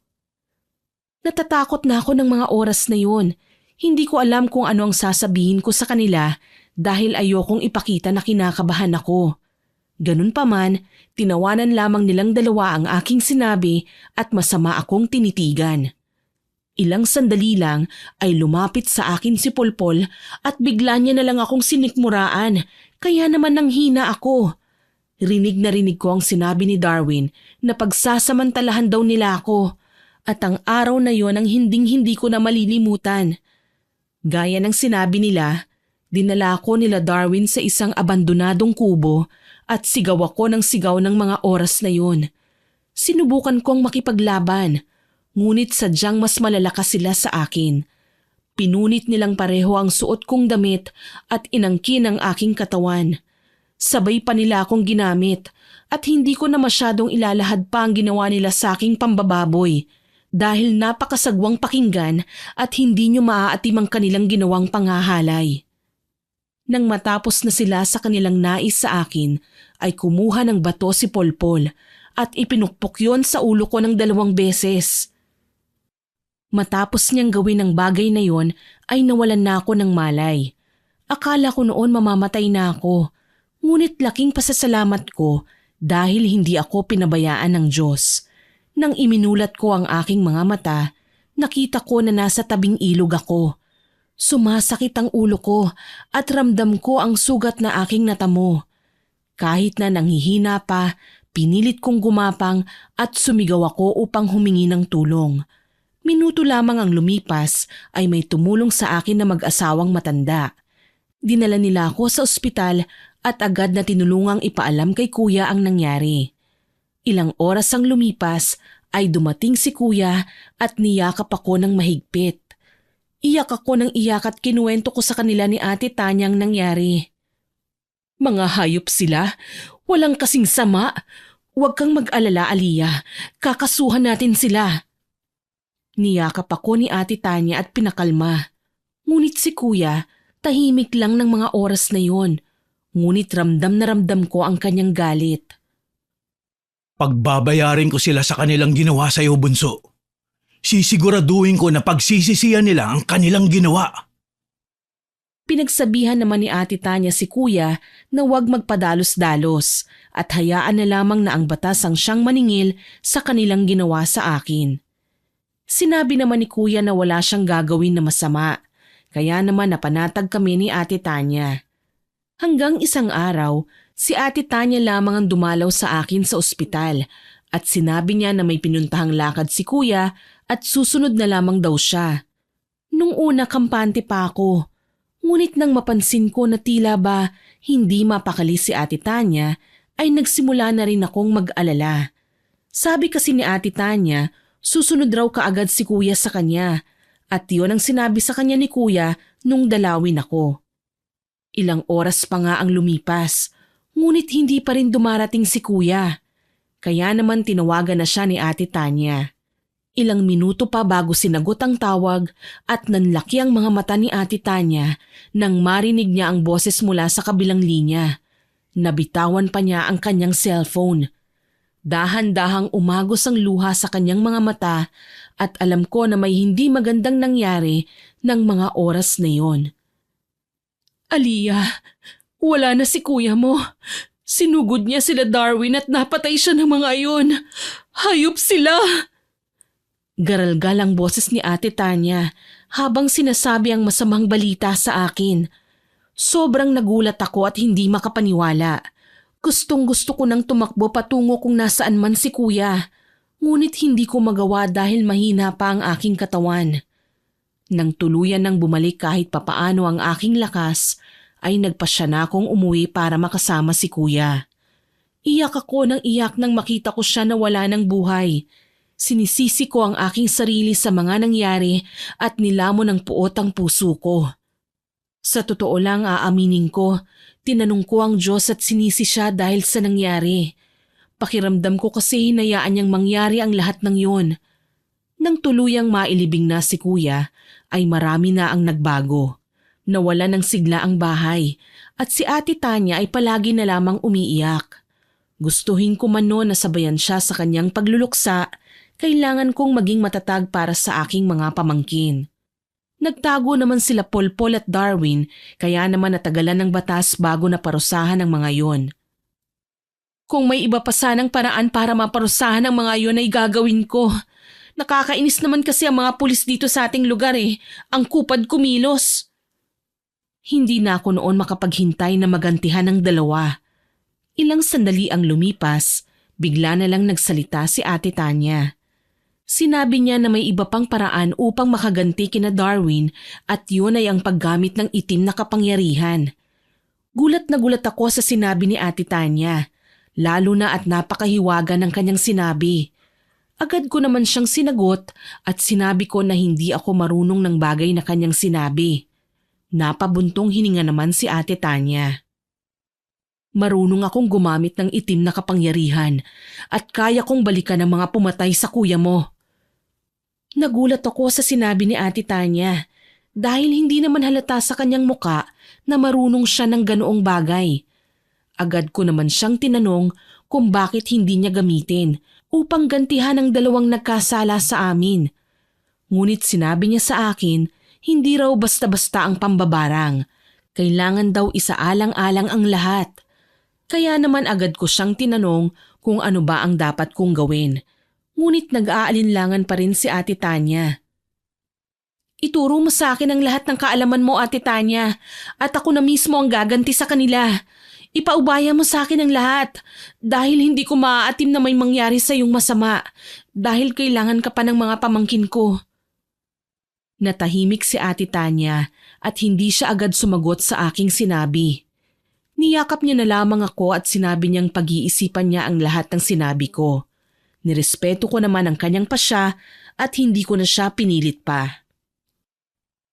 Natatakot na ako ng mga oras na yun. Hindi ko alam kung ano ang sasabihin ko sa kanila dahil ayokong ipakita na kinakabahan ako. Ganun pa man, tinawanan lamang nilang 2 ang aking sinabi at masama akong tinitigan. Ilang sandali lang ay lumapit sa akin si Polpol at bigla niya na lang akong sinikmuraan, kaya naman nanghina ako. Rinig na rinig ko ang sinabi ni Darwin na pagsasamantalahan daw nila ako at ang araw na yon ang hinding-hindi ko na malilimutan. Gaya ng sinabi nila, dinala ko nila Darwin sa isang abandonadong kubo at sigaw ako ng sigaw ng mga oras na yun. Sinubukan kong makipaglaban, ngunit sadyang mas malalakas sila sa akin. Pinunit nilang pareho ang suot kong damit at inangkin ang aking katawan. Sabay pa nila akong ginamit at hindi ko na masyadong ilalahad pa ang ginawa nila sa aking pambababoy dahil napakasagwang pakinggan at hindi nyo maaatim ang kanilang ginawang panghahalay. Nang matapos na sila sa kanilang nais sa akin, ay kumuha ng bato si Polpol at ipinukpok yon sa ulo ko ng 2 beses. Matapos niyang gawin ang bagay na yon ay nawalan na ako ng malay. Akala ko noon mamamatay na ako, Ngunit laking pasasalamat ko dahil hindi ako pinabayaan ng Diyos. Nang iminulat ko ang aking mga mata, nakita ko na nasa tabing ilog ako. Sumasakit ang ulo ko at ramdam ko ang sugat na aking natamo. Kahit na nanghihina pa, pinilit kong gumapang at sumigaw ako upang humingi ng tulong. Minuto lamang ang lumipas ay may tumulong sa akin na mag-asawang matanda. Dinala nila ako sa ospital at agad na tinulungang ipaalam kay kuya ang nangyari. Ilang oras ang lumipas ay dumating si kuya at niyakap ako ng mahigpit. Iyak ako ng iyak at kinuwento ko sa kanila ni Ate Tanya ang nangyari. Mga hayop sila, walang kasing sama. Huwag kang mag-alala, Aliyah, kakasuhan natin sila. Niyakap ako ni Ate Tanya at pinakalma. Ngunit si kuya, tahimik lang ng mga oras na yon. Ngunit ramdam na ramdam ko ang kanyang galit. Pagbabayarin ko sila sa kanilang ginawa sa iyo, bunso. Sisiguraduhin ko na pagsisisihan nila ang kanilang ginawa. Pinagsabihan naman ni Ate Tanya si kuya na huwag magpadalos-dalos at hayaan na lamang na ang batas ang siyang maningil sa kanilang ginawa sa akin. Sinabi naman ni kuya na wala siyang gagawin na masama, kaya naman napanatag kami ni Ate Tanya. Hanggang isang araw, si Ate Tanya lamang ang dumalaw sa akin sa ospital at sinabi niya na may pinuntahang lakad si kuya at susunod na lamang daw siya. Nung una kampante pa ako, ngunit nang mapansin ko na tila ba hindi mapakali si Ate Tanya ay nagsimula na rin akong mag-alala. Sabi kasi ni Ate Tanya, susunod raw kaagad si kuya sa kanya at yun ang sinabi sa kanya ni kuya nung dalawin ako. Ilang oras pa nga ang lumipas, ngunit hindi pa rin dumarating si kuya. Kaya naman tinawagan na siya ni Ate Tanya. Ilang minuto pa bago sinagot ang tawag at nanlaki ang mga mata ni Ate Tanya nang marinig niya ang boses mula sa kabilang linya. Nabitawan pa niya ang kanyang cellphone. Dahan-dahang umagos ang luha sa kanyang mga mata at alam ko na may hindi magandang nangyari ng mga oras na yon. Aliyah, wala na si kuya mo. Sinugod niya sila Darwin at napatay siya ng mga iyon. Hayop sila! Garalgal ang boses ni Ate Tanya habang sinasabi ang masamang balita sa akin. Sobrang nagulat ako at hindi makapaniwala. Gustong-gusto ko nang tumakbo patungo kung nasaan man si kuya. Ngunit hindi ko magawa dahil mahina pa ang aking katawan. Nang tuluyan nang bumalik kahit papaano ang aking lakas, ay nagpasya na akong umuwi para makasama si kuya. Iyak ako ng iyak nang makita ko siya na wala ng buhay. Sinisisi ko ang aking sarili sa mga nangyari at nilamon ng puot ang puso ko. Sa totoo lang aaminin ko, tinanong ko ang Diyos at sinisi siya dahil sa nangyari. Pakiramdam ko kasi hinayaan niyang mangyari ang lahat ng yun. Nang tuluyang mailibing na si kuya, ay marami na ang nagbago. Nawala ng sigla ang bahay at si Ate Tanya ay palagi na lamang umiiyak. Gustuhin ko man noon na sabayan siya sa kanyang pagluluksa, kailangan kong maging matatag para sa aking mga pamangkin. Nagtago naman sila Polpol at Darwin kaya naman natagalan ng batas bago naparusahan ang mga yon. Kung may iba pa sanang paraan para maparusahan ang mga yon ay gagawin ko. Nakakainis naman kasi ang mga pulis dito sa ating lugar ang kupad kumilos. Hindi na ako noon makapaghintay na magantihan ng dalawa. Ilang sandali ang lumipas, bigla na lang nagsalita si Ate Tanya. Sinabi niya na may iba pang paraan upang makaganti kina Darwin at yun ay ang paggamit ng itim na kapangyarihan. Gulat na gulat ako sa sinabi ni Ate Tanya, lalo na at napakahiwaga ng kanyang sinabi. Agad ko naman siyang sinagot at sinabi ko na hindi ako marunong ng bagay na kanyang sinabi. Napabuntong hininga naman si Ate Tanya. Marunong akong gumamit ng itim na kapangyarihan at kaya kong balikan ang mga pumatay sa kuya mo. Nagulat ako sa sinabi ni Ate Tanya dahil hindi naman halata sa kanyang muka na marunong siya ng ganoong bagay. Agad ko naman siyang tinanong kung bakit hindi niya gamitin upang gantihan ang dalawang nagkasala sa amin. Ngunit sinabi niya sa akin, hindi raw basta-basta ang pambabarang. Kailangan daw isaalang-alang ang lahat. Kaya naman agad ko siyang tinanong kung ano ba ang dapat kong gawin. Ngunit nag-aalinlangan pa rin si Ate Tanya. Ituro mo sa akin ang lahat ng kaalaman mo, Ate Tanya, at ako na mismo ang gaganti sa kanila. Ipaubaya mo sa akin ang lahat dahil hindi ko maaatim na may mangyari sa iyong masama dahil kailangan ka pa ng mga pamangkin ko. Natahimik si Ate Tanya at hindi siya agad sumagot sa aking sinabi. Niyakap niya na lamang ako at sinabi niyang pag-iisipan niya ang lahat ng sinabi ko. Nirespeto ko naman ang kanyang pasya at hindi ko na siya pinilit pa.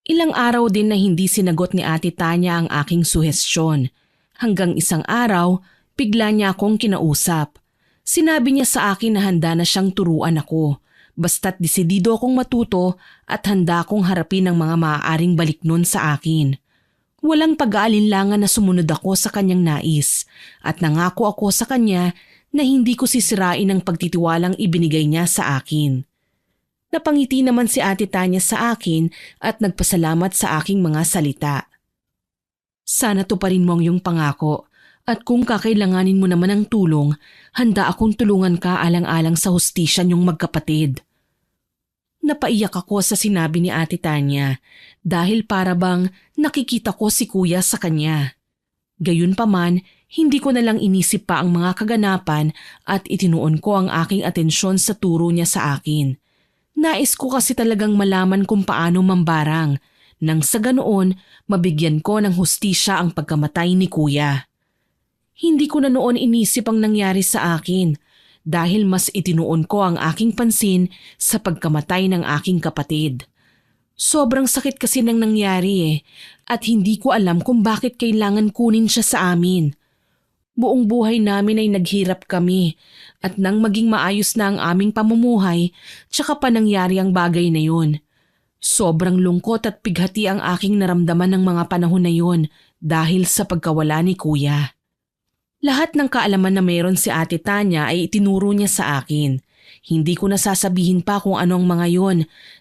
Ilang araw din na hindi sinagot ni Ate Tanya ang aking suhestyon. Hanggang isang araw, bigla niya akong kinausap. Sinabi niya sa akin na handa na siyang turuan ako. Basta't desidido akong matuto at handa akong harapin ang mga maaaring baliknon sa akin. Walang pag-aalinlangan na sumunod ako sa kanyang nais at nangako ako sa kanya na hindi ko sisirain ang pagtitiwalang ibinigay niya sa akin. Napangiti naman si Ate Tanya sa akin at nagpasalamat sa aking mga salita. Sana tuparin mo ang iyong pangako at kung kakailanganin mo naman ng tulong, handa akong tulungan ka alang-alang sa hustisya niyong magkapatid. Napaiyak ako sa sinabi ni Ate Tanya dahil para bang nakikita ko si Kuya sa kanya. Gayunpaman, hindi ko na lang inisip pa ang mga kaganapan at itinuon ko ang aking atensyon sa turo niya sa akin. Nais ko kasi talagang malaman kung paano mambarang nang sa ganoon mabigyan ko ng hustisya ang pagkamatay ni Kuya. Hindi ko na noon inisip ang nangyari sa akin dahil mas itinuon ko ang aking pansin sa pagkamatay ng aking kapatid. Sobrang sakit kasi nang nangyari at hindi ko alam kung bakit kailangan kunin siya sa amin. Buong buhay namin ay naghirap kami at nang maging maayos na ang aming pamumuhay, tsaka pa nangyari ang bagay na yun. Sobrang lungkot at pighati ang aking naramdaman ng mga panahon na yun dahil sa pagkawala ni Kuya. Lahat ng kaalaman na meron si Ate Tanya ay itinuro niya sa akin. Hindi ko nasasabihin pa kung ano ang mga yun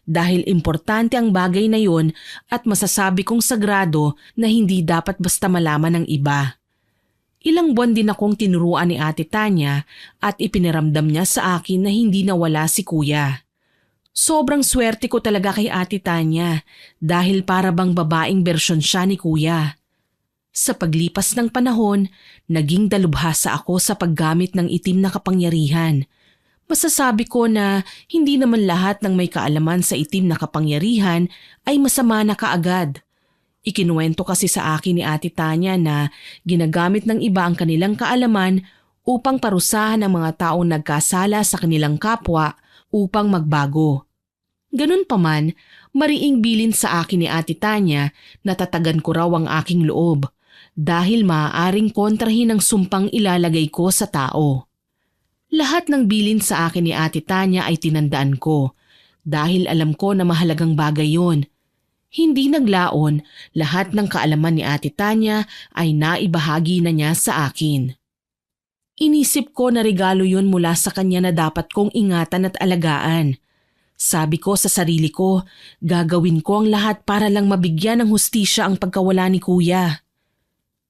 dahil importante ang bagay na yun at masasabi kong sagrado na hindi dapat basta malaman ng iba. Ilang buwan din akong tinuruan ni Ate Tanya at ipiniramdam niya sa akin na hindi nawala si Kuya. Sobrang swerte ko talaga kay Ate Tanya dahil para bang babaeng bersyon siya ni Kuya. Sa paglipas ng panahon, naging dalubhasa ako sa paggamit ng itim na kapangyarihan. Masasabi ko na hindi naman lahat ng may kaalaman sa itim na kapangyarihan ay masama na kaagad. Ikinuwento kasi sa akin ni Ate Tanya na ginagamit ng iba ang kanilang kaalaman upang parusahan ang mga taong nagkasala sa kanilang kapwa upang magbago. Ganun pa man, mariing bilin sa akin ni Ate Tanya na tatagan ko raw ang aking loob dahil maaaring kontrahin ang sumpang ilalagay ko sa tao. Lahat ng bilin sa akin ni Ate Tanya ay tinandaan ko dahil alam ko na mahalagang bagay yon. Hindi naglaon, lahat ng kaalaman ni Ate Tanya ay naibahagi na niya sa akin. Inisip ko na regalo yun mula sa kanya na dapat kong ingatan at alagaan. Sabi ko sa sarili ko, gagawin ko ang lahat para lang mabigyan ng hustisya ang pagkawala ni Kuya.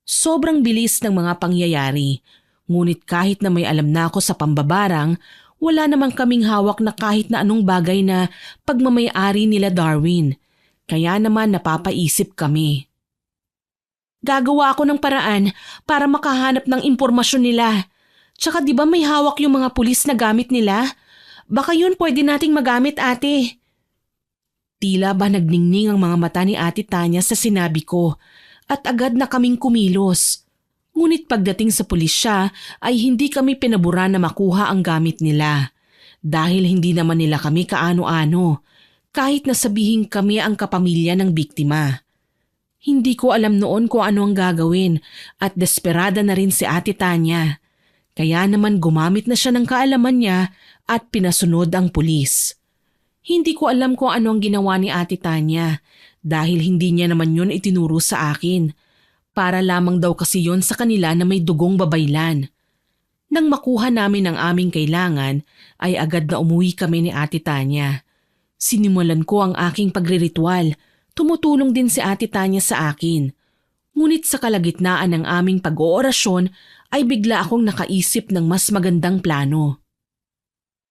Sobrang bilis ng mga pangyayari, ngunit kahit na may alam na ako sa pambabarang, wala namang kaming hawak na kahit na anong bagay na pagmamay-ari nila Darwin. Kaya naman napapaisip kami. Gagawa ako ng paraan para makahanap ng impormasyon nila. Tsaka di ba may hawak yung mga pulis na gamit nila? Baka yun pwede nating magamit, ate. Tila ba nagningning ang mga mata ni Ate Tanya sa sinabi ko at agad na kaming kumilos. Ngunit pagdating sa pulisya ay hindi kami pinabura na makuha ang gamit nila dahil hindi naman nila kami kaano-ano. Kahit na sabihin kami ang kapamilya ng biktima. Hindi ko alam noon kung ano ang gagawin at desperada na rin si Ate Tanya. Kaya naman gumamit na siya ng kaalaman niya at pinasunod ang pulis. Hindi ko alam kung ano ang ginawa ni Ate Tanya dahil hindi niya naman yun itinuro sa akin. Para lamang daw kasi yon sa kanila na may dugong babaylan. Nang makuha namin ang aming kailangan ay agad na umuwi kami ni Ate Tanya. Sinimulan ko ang aking pagriritual. Tumutulong din si Ate Tanya sa akin. Ngunit sa kalagitnaan ng aming pag-oorasyon ay bigla akong nakaisip ng mas magandang plano.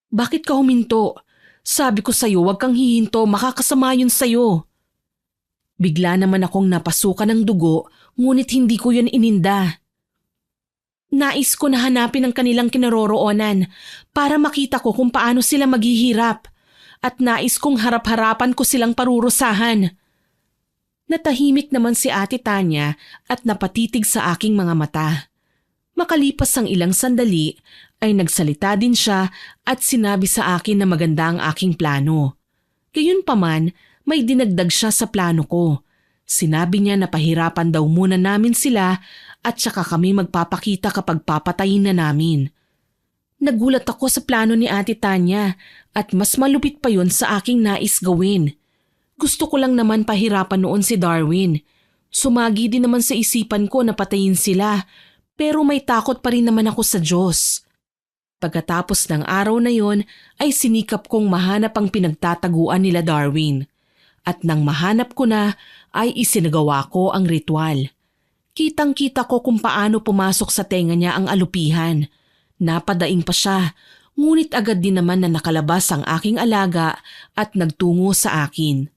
Bakit ka huminto? Sabi ko sa'yo, huwag kang hihinto, makakasama yun sa'yo. Bigla naman akong napasukan ng dugo, ngunit hindi ko yun ininda. Nais ko na hanapin ang kanilang kinaroroonan para makita ko kung paano sila maghihirap at nais kong harap-harapan ko silang parurusahan. Natahimik naman si Ate Tanya at napatitig sa aking mga mata. Makalipas ang ilang sandali ay nagsalita din siya at sinabi sa akin na maganda ang aking plano. Gayunpaman, may dinagdag siya sa plano ko. Sinabi niya na pahirapan daw muna namin sila at saka kami magpapakita kapag papatayin na namin. Nagulat ako sa plano ni Ate Tanya at mas malupit pa yun sa aking nais gawin. Gusto ko lang naman pahirapan noon si Darwin. Sumagi din naman sa isipan ko na patayin sila, pero may takot pa rin naman ako sa Diyos. Pagkatapos ng araw na yon ay sinikap kong mahanap ang pinagtataguan nila Darwin. At nang mahanap ko na ay isinagawa ko ang ritual. Kitang-kita ko kung paano pumasok sa tenga niya ang alupihan. Napadaing pa siya, ngunit agad din naman na nakalabas ang aking alaga at nagtungo sa akin.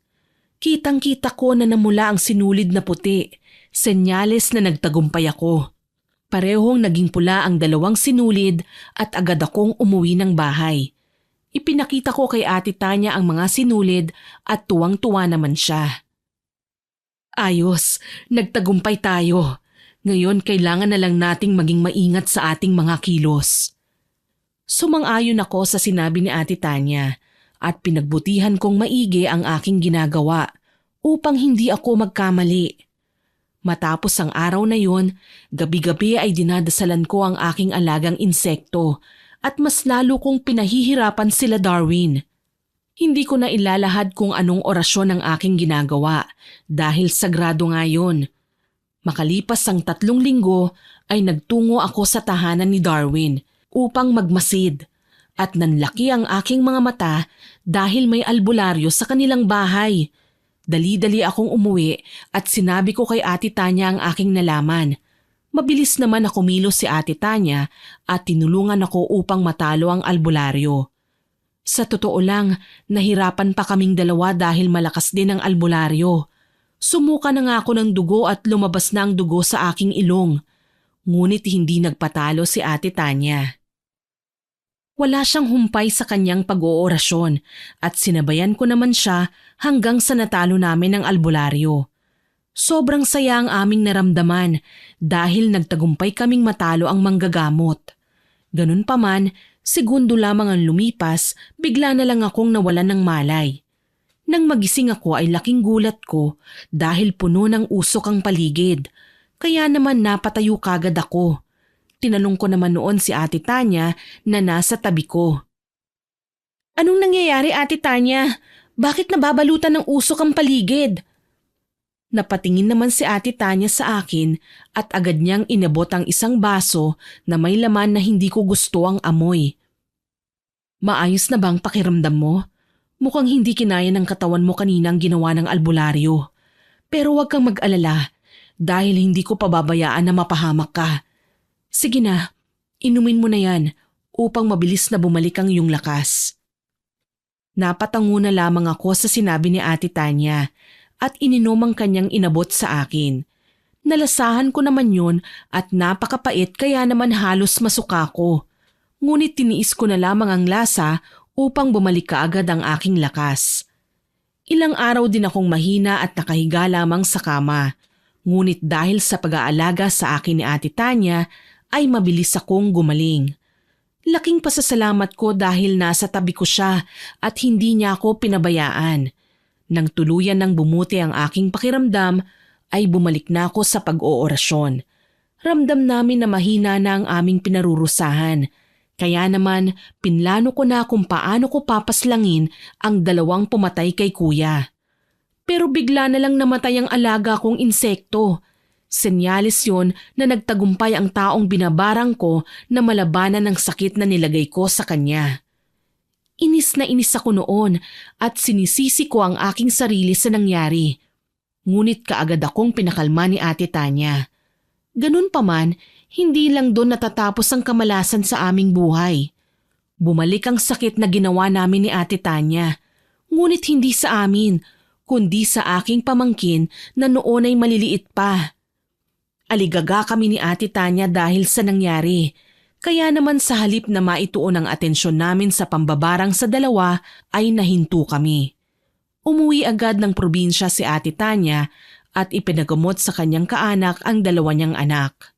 Kitang-kita ko na namula ang sinulid na puti, senyales na nagtagumpay ako. Parehong naging pula ang dalawang sinulid at agad akong umuwi ng bahay. Ipinakita ko kay Ate Tanya ang mga sinulid at tuwang-tuwa naman siya. Ayos, nagtagumpay tayo. Ngayon kailangan na lang nating maging maingat sa ating mga kilos. Sumang-ayon ako sa sinabi ni Ate Tanya at pinagbutihan kong maigi ang aking ginagawa upang hindi ako magkamali. Matapos ang araw na yun, gabi-gabi ay dinadasalan ko ang aking alagang insekto at mas lalo kong pinahihirapan sila Darwin. Hindi ko na ilalahad kung anong orasyon ang aking ginagawa dahil sagrado nga yun. Makalipas ang 3 linggo ay nagtungo ako sa tahanan ni Darwin upang magmasid at nanlaki ang aking mga mata dahil may albularyo sa kanilang bahay. Dali-dali akong umuwi at sinabi ko kay Ate Tanya ang aking nalaman. Mabilis naman na kumilos si Ate Tanya at tinulungan ako upang matalo ang albularyo. Sa totoo lang, nahirapan pa kaming dalawa dahil malakas din ang albularyo. Sumuka na nga ako ng dugo at lumabas na ang dugo sa aking ilong. Ngunit hindi nagpatalo si Ate Tanya. Wala siyang humpay sa kanyang pag-oorasyon at sinabayan ko naman siya hanggang sa natalo namin ang albularyo. Sobrang saya ang aming naramdaman dahil nagtagumpay kaming matalo ang manggagamot. Ganun pa man, segundo lamang ang lumipas, bigla na lang akong nawalan ng malay. Nang magising ako ay laking gulat ko dahil puno ng usok ang paligid. Kaya naman napatayo kagad ako. Tinanong ko naman noon si Ate Tanya na nasa tabi ko. Anong nangyayari, Ate Tanya? Bakit nababalutan ng usok ang paligid? Napatingin naman si Ate Tanya sa akin at agad niyang inabot ang isang baso na may laman na hindi ko gusto ang amoy. Maayos na bang pakiramdam mo? Mukhang hindi kinaya ng katawan mo kanina ang ginawa ng albularyo. Pero huwag kang mag-alala dahil hindi ko pababayaan na mapahamak ka. Sige na, inumin mo na yan upang mabilis na bumalik ang iyong lakas. Napatango na lamang ako sa sinabi ni Ate Tanya at ininom ang kanyang inabot sa akin. Nalasahan ko naman yun at napakapait kaya naman halos masuka ko. Ngunit tiniis ko na lamang ang lasa upang bumalik kaagad ang aking lakas. Ilang araw din akong mahina at nakahiga lamang sa kama. Ngunit dahil sa pag-aalaga sa akin ni Ate Tanya, ay mabilis akong gumaling. Laking pasasalamat ko dahil nasa tabi ko siya at hindi niya ako pinabayaan. Nang tuluyan ng bumuti ang aking pakiramdam, ay bumalik na ako sa pag-oorasyon. Ramdam namin na mahina na ang aming pinarurusahan. Kaya naman, pinlano ko na kung paano ko papaslangin ang 2 pumatay kay kuya. Pero bigla na lang namatay ang alaga kong insekto. Senyales yon na nagtagumpay ang taong binabarang ko na malabanan ng sakit na nilagay ko sa kanya. Inis na inis ako noon at sinisisi ko ang aking sarili sa nangyari. Ngunit kaagad akong pinakalma ni Ate Tanya. Ganun pa man, hindi lang doon natatapos ang kamalasan sa aming buhay. Bumalik ang sakit na ginawa namin ni Ate Tanya. Ngunit hindi sa amin, kundi sa aking pamangkin na noon ay maliliit pa. Aligaga kami ni Ate Tanya dahil sa nangyari. Kaya naman sa halip na maituon ang atensyon namin sa pambabarang sa dalawa ay nahinto kami. Umuwi agad ng probinsya si Ate Tanya at ipinagamot sa kanyang kaanak ang dalawa niyang anak.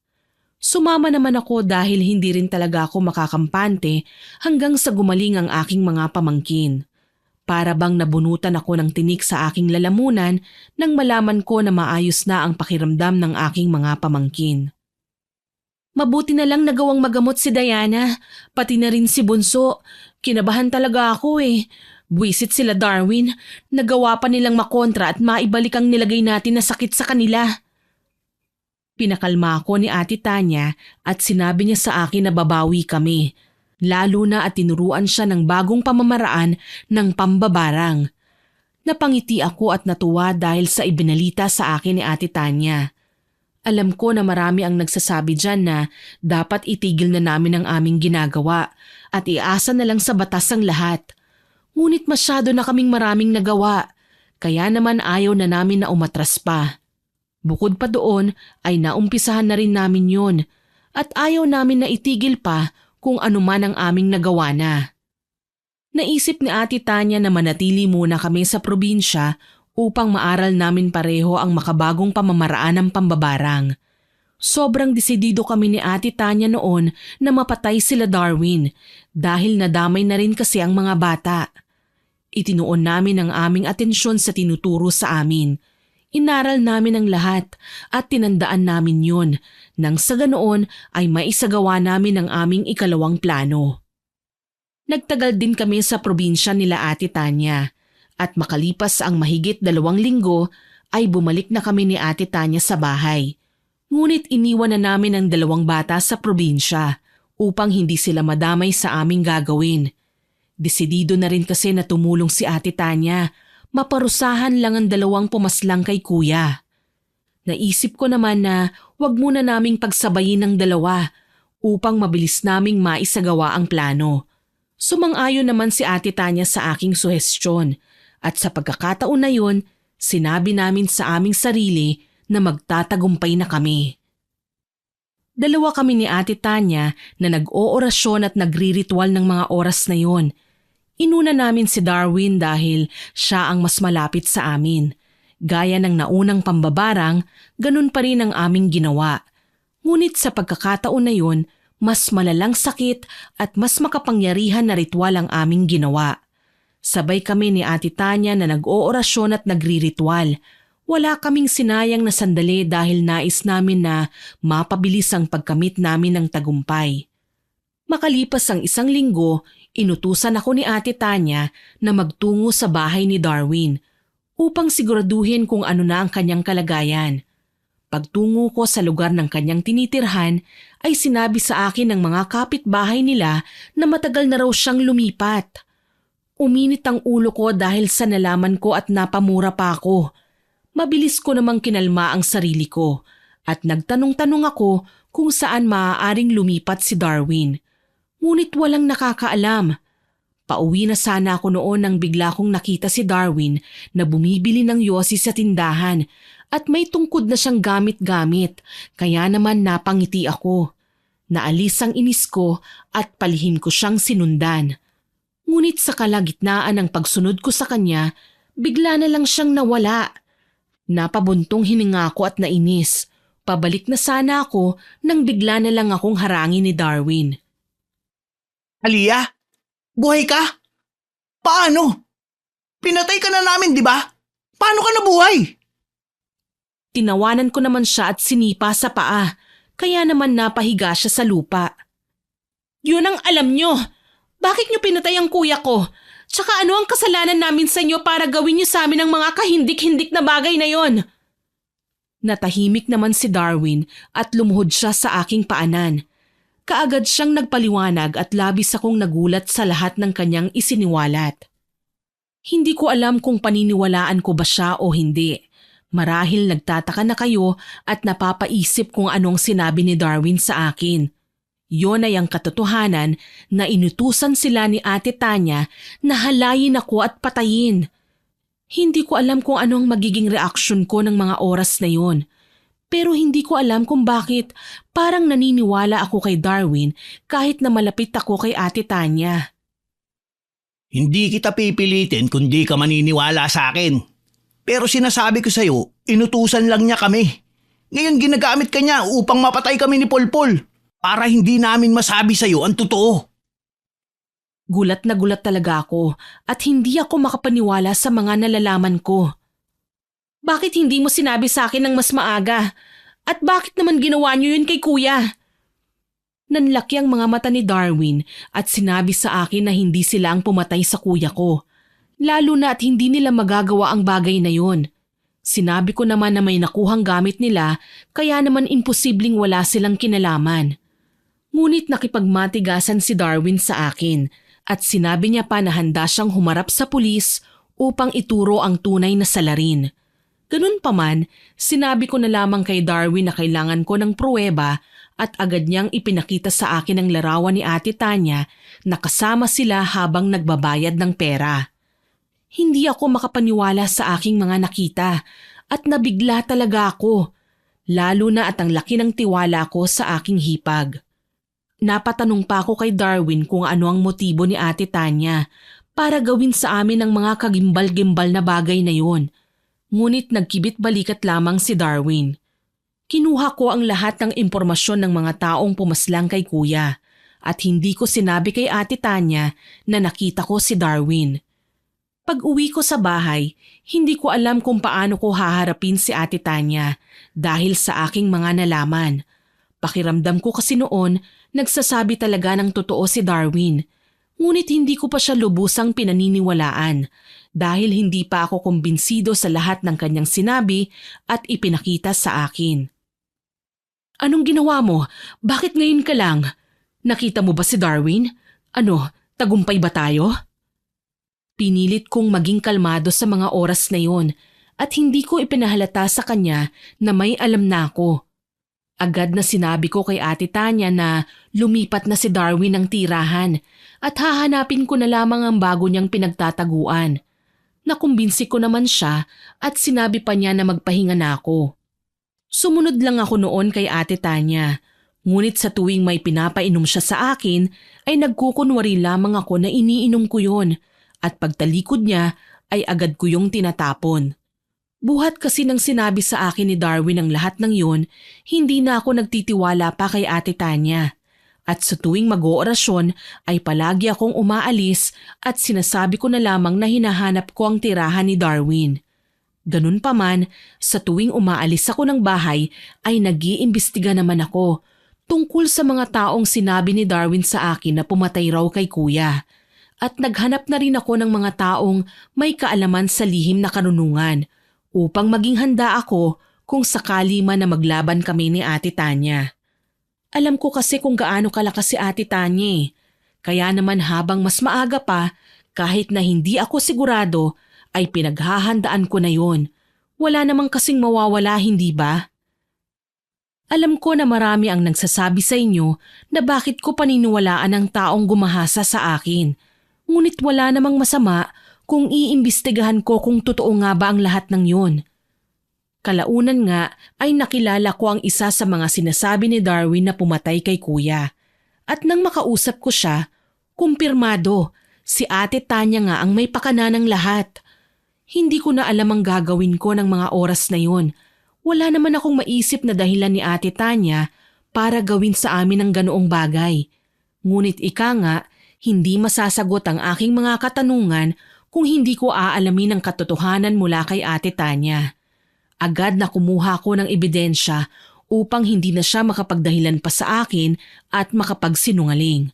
Sumama naman ako dahil hindi rin talaga ako makakampante hanggang sa gumaling ang aking mga pamangkin. Para bang nabunutan ako ng tinik sa aking lalamunan nang malaman ko na maayos na ang pakiramdam ng aking mga pamangkin. Mabuti na lang nagawang magamot si Diana, pati na rin si Bunso. Kinabahan talaga ako eh. Buwisit sila Darwin, nagawa pa nilang makontra at maibalik ang nilagay natin na sakit sa kanila. Pinakalma ako ni Ate Tanya at sinabi niya sa akin na babawi kami. Lalo na at tinuruan siya ng bagong pamamaraan ng pambabarang. Napangiti ako at natuwa dahil sa ibinalita sa akin ni Ate Tanya. Alam ko na marami ang nagsasabi dyan na dapat itigil na namin ang aming ginagawa at iasa na lang sa batas ang lahat. Ngunit masyado na kaming maraming nagawa, kaya naman ayaw na namin na umatras pa. Bukod pa doon ay naumpisahan na rin namin yun at ayaw namin na itigil pa kung ano man ang aming nagawa na. Naisip ni Ate Tanya na manatili muna kami sa probinsya upang maaral namin pareho ang makabagong pamamaraan ng pambabarang. Sobrang desidido kami ni Ate Tanya noon na mapatay sila Darwin dahil nadamay na rin kasi ang mga bata. Itinuon namin ang aming atensyon sa tinuturo sa amin. Inaral namin ang lahat at tinandaan namin yun nang sa ganoon ay maisagawa namin ang aming ikalawang plano. Nagtagal din kami sa probinsya nila Ate Tanya at makalipas ang mahigit 2 linggo ay bumalik na kami ni Ate Tanya sa bahay. Ngunit iniwan na namin ang 2 bata sa probinsya upang hindi sila madamay sa aming gagawin. Desidido na rin kasi na tumulong si Ate Tanya, maparusahan lang ang 2 pumaslang kay kuya. Naisip ko naman na wag muna naming pagsabayin ng 2 upang mabilis naming maisagawa ang plano. Sumang-ayon naman si Ate Tanya sa aking suhestyon at sa pagkakataon na yun, sinabi namin sa aming sarili na magtatagumpay na kami. 2 kami ni Ate Tanya na nag-oorasyon at nagriritual ng mga oras na yon. Inuna namin si Darwin dahil siya ang mas malapit sa amin. Gaya ng naunang pambabarang, ganun pa rin ang aming ginawa. Ngunit sa pagkakataon na yun, mas malalang sakit at mas makapangyarihan na ritual ang aming ginawa. Sabay kami ni Ate Tanya na nag-oorasyon at nagriritual. Wala kaming sinayang na sandali dahil nais namin na mapabilis ang pagkamit namin ng tagumpay. Makalipas ang 1 linggo, inutusan ako ni Ate Tanya na magtungo sa bahay ni Darwin upang siguraduhin kung ano na ang kanyang kalagayan. Pagtungo ko sa lugar ng kanyang tinitirhan ay sinabi sa akin ng mga kapitbahay nila na matagal na raw siyang lumipat. Uminit ang ulo ko dahil sa nalaman ko at napamura pa ako. Mabilis ko namang kinalma ang sarili ko at nagtanong-tanong ako kung saan maaaring lumipat si Darwin. Ngunit walang nakakaalam. Pauwi na sana ako noon nang bigla kong nakita si Darwin na bumibili ng yosi sa tindahan at may tungkod na siyang gamit-gamit, kaya naman napangiti ako. Naalis ang inis ko at palihim ko siyang sinundan. Ngunit sa kalagitnaan ng pagsunod ko sa kanya, bigla na lang siyang nawala. Napabuntong hininga ko at nainis. Pabalik na sana ako nang bigla na lang akong harangin ni Darwin. Aliyah, buhay ka? Paano? Pinatay ka na namin, di ba? Paano ka nabuhay? Tinawanan ko naman siya at sinipa sa paa, kaya naman napahiga siya sa lupa. Yun ang alam nyo! Bakit nyo pinatay ang kuya ko? Tsaka ano ang kasalanan namin sa inyo para gawin nyo sa amin ang mga kahindik-hindik na bagay na yon? Natahimik naman si Darwin at lumuhod siya sa aking paanan. Kaagad siyang nagpaliwanag at labis akong nagulat sa lahat ng kanyang isiniwalat. Hindi ko alam kung paniniwalaan ko ba siya o hindi. Marahil nagtataka na kayo at napapaisip kung anong sinabi ni Darwin sa akin. Yon ay ang katotohanan na inutusan sila ni Ate Tanya na halayin ako at patayin. Hindi ko alam kung anong magiging reaksyon ko ng mga oras na yon. Pero hindi ko alam kung bakit parang naniniwala ako kay Darwin kahit na malapit ako kay Ate Tanya. Hindi kita pipilitin kung di ka maniniwala sa akin. Pero sinasabi ko sa'yo, inutusan lang niya kami. Ngayon ginagamit ka niya upang mapatay kami ni Polpol para hindi namin masabi sa'yo ang totoo. Gulat na gulat talaga ako at hindi ako makapaniwala sa mga nalalaman ko. Bakit hindi mo sinabi sa akin ng mas maaga? At bakit naman ginawa niyo yun kay kuya? Nanlaki ang mga mata ni Darwin at sinabi sa akin na hindi sila ang pumatay sa kuya ko. Lalo na at hindi nila magagawa ang bagay na yun. Sinabi ko naman na may nakuhang gamit nila kaya naman imposibleng wala silang kinalaman. Ngunit nakipagmatigasan si Darwin sa akin at sinabi niya pa na handa siyang humarap sa pulis upang ituro ang tunay na salarin. Ganun pa man, sinabi ko na lamang kay Darwin na kailangan ko ng pruweba at agad niyang ipinakita sa akin ang larawan ni Ate Tanya na kasama sila habang nagbabayad ng pera. Hindi ako makapaniwala sa aking mga nakita at nabigla talaga ako, lalo na at ang laki ng tiwala ko sa aking hipag. Napatanong pa ako kay Darwin kung ano ang motibo ni Ate Tanya para gawin sa amin ang mga kagimbal-gimbal na bagay na yon. Ngunit nagkibit balikat lamang si Darwin. Kinuha ko ang lahat ng impormasyon ng mga taong pumaslang kay kuya at hindi ko sinabi kay Ate Tanya na nakita ko si Darwin. Pag-uwi ko sa bahay, hindi ko alam kung paano ko haharapin si Ate Tanya dahil sa aking mga nalaman. Pakiramdam ko kasi noon, nagsasabi talaga ng totoo si Darwin. Ngunit hindi ko pa siya lubusang pinaniniwalaan dahil hindi pa ako kumbinsido sa lahat ng kanyang sinabi at ipinakita sa akin. Anong ginawa mo? Bakit ngayon ka lang? Nakita mo ba si Darwin? Ano, tagumpay ba tayo? Pinilit kong maging kalmado sa mga oras na yon at hindi ko ipinahalata sa kanya na may alam na ako. Agad na sinabi ko kay Ate Tanya na lumipat na si Darwin ng tirahan at hahanapin ko na lamang ang bago niyang pinagtataguan. Nakumbinsi ko naman siya at sinabi pa niya na magpahinga na ako. Sumunod lang ako noon kay Ate Tanya. Ngunit sa tuwing may pinapainom siya sa akin ay nagkukunwari lamang ako na iniinom ko yon. At pagtalikod niya ay agad ko yung tinatapon. Buhat kasi nang sinabi sa akin ni Darwin ang lahat ng yon, hindi na ako nagtitiwala pa kay Ate Tanya. At sa tuwing mag-oorasyon ay palagi akong umaalis at sinasabi ko na lamang na hinahanap ko ang tirahan ni Darwin. Ganun pa man, sa tuwing umaalis ako ng bahay ay nag-iimbestiga naman ako tungkol sa mga taong sinabi ni Darwin sa akin na pumatay raw kay kuya. At naghanap na rin ako ng mga taong may kaalaman sa lihim na karunungan upang maging handa ako kung sakali man na maglaban kami ni Ate Tanya. Alam ko kasi kung gaano kalakas si Ate Tanya. Kaya naman habang mas maaga pa, kahit na hindi ako sigurado, ay pinaghahandaan ko na yon. Wala namang kasing mawawala, hindi ba? Alam ko na marami ang nagsasabi sa inyo na bakit ko paniniwalaan ang taong gumahasa sa akin. Ngunit wala namang masama kung iimbestigahan ko kung totoo nga ba ang lahat ng yon. Kalaunan nga ay nakilala ko ang isa sa mga sinasabi ni Darwin na pumatay kay kuya. At nang makausap ko siya, kumpirmado, si Ate Tanya nga ang may pakana ng lahat. Hindi ko na alam ang gagawin ko ng mga oras na yon. Wala naman akong maisip na dahilan ni Ate Tanya para gawin sa amin ang ganoong bagay. Ngunit ika nga, hindi masasagot ang aking mga katanungan kung hindi ko aalamin ang katotohanan mula kay Ate Tanya. Agad na kumuha ko ng ebidensya upang hindi na siya makapagdahilan pa sa akin at makapagsinungaling.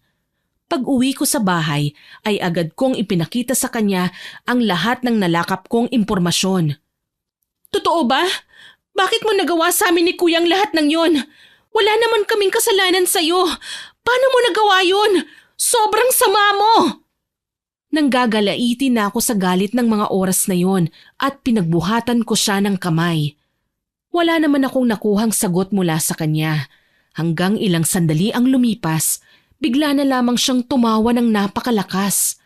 Pag-uwi ko sa bahay ay agad kong ipinakita sa kanya ang lahat ng nalakap kong impormasyon. Totoo ba? Bakit mo nagawa sa amin ni Kuya ang lahat ng yon? Wala naman kaming kasalanan sa'yo. Paano mo nagawa yun? Sobrang sama mo! Nanggagalaitin na ako sa galit ng mga oras na yon at pinagbuhatan ko siya ng kamay. Wala naman akong nakuhang sagot mula sa kanya. Hanggang ilang sandali ang lumipas, bigla na lamang siyang tumawa ng napakalakas.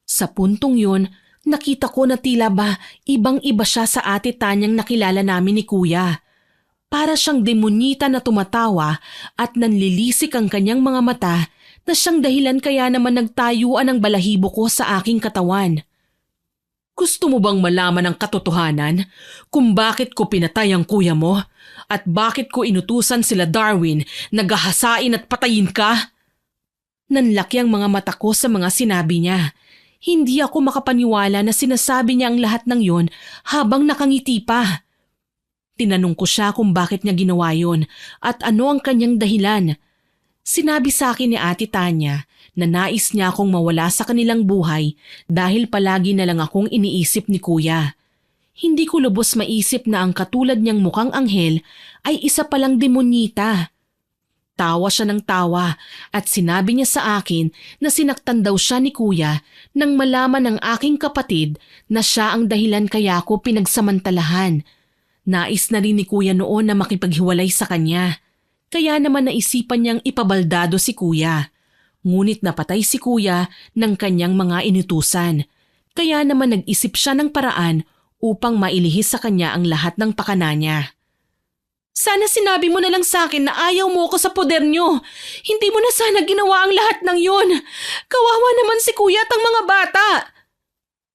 Sa puntong yun, nakita ko na tila ba ibang-iba siya sa ate Tanyang nakilala namin ni Kuya. Para siyang demonyita na tumatawa at nanlilisik ang kanyang mga mata na siyang dahilan kaya naman nagtayuan ang balahibo ko sa aking katawan. Gusto mo bang malaman ang katotohanan kung bakit ko pinatay ang kuya mo at bakit ko inutusan sila Darwin na gahasain at patayin ka? Nanlaki ang mga mata ko sa mga sinabi niya. Hindi ako makapaniwala na sinasabi niya ang lahat ng yon habang nakangiti pa. Tinanong ko siya kung bakit niya ginawa yon at ano ang kanyang dahilan. Sinabi sa akin ni Ate Tanya na nais niya akong mawala sa kanilang buhay dahil palagi na lang akong iniisip ni Kuya. Hindi ko lubos maisip na ang katulad niyang mukhang anghel ay isa palang demonyita. Tawa siya ng tawa at sinabi niya sa akin na sinaktan daw siya ni Kuya nang malaman ng aking kapatid na siya ang dahilan kaya ko pinagsamantalahan. Nais na rin ni Kuya noon na makipaghiwalay sa kanya. Kaya naman naisipan niyang ipabaldado si Kuya. Ngunit napatay si Kuya ng kanyang mga inutusan. Kaya naman nag-isip siya ng paraan upang mailihis sa kanya ang lahat ng pakana niya. Sana sinabi mo na lang sa akin na ayaw mo ako sa poder niyo. Hindi mo na sana ginawa ang lahat ng yun. Kawawa naman si Kuya at ang mga bata.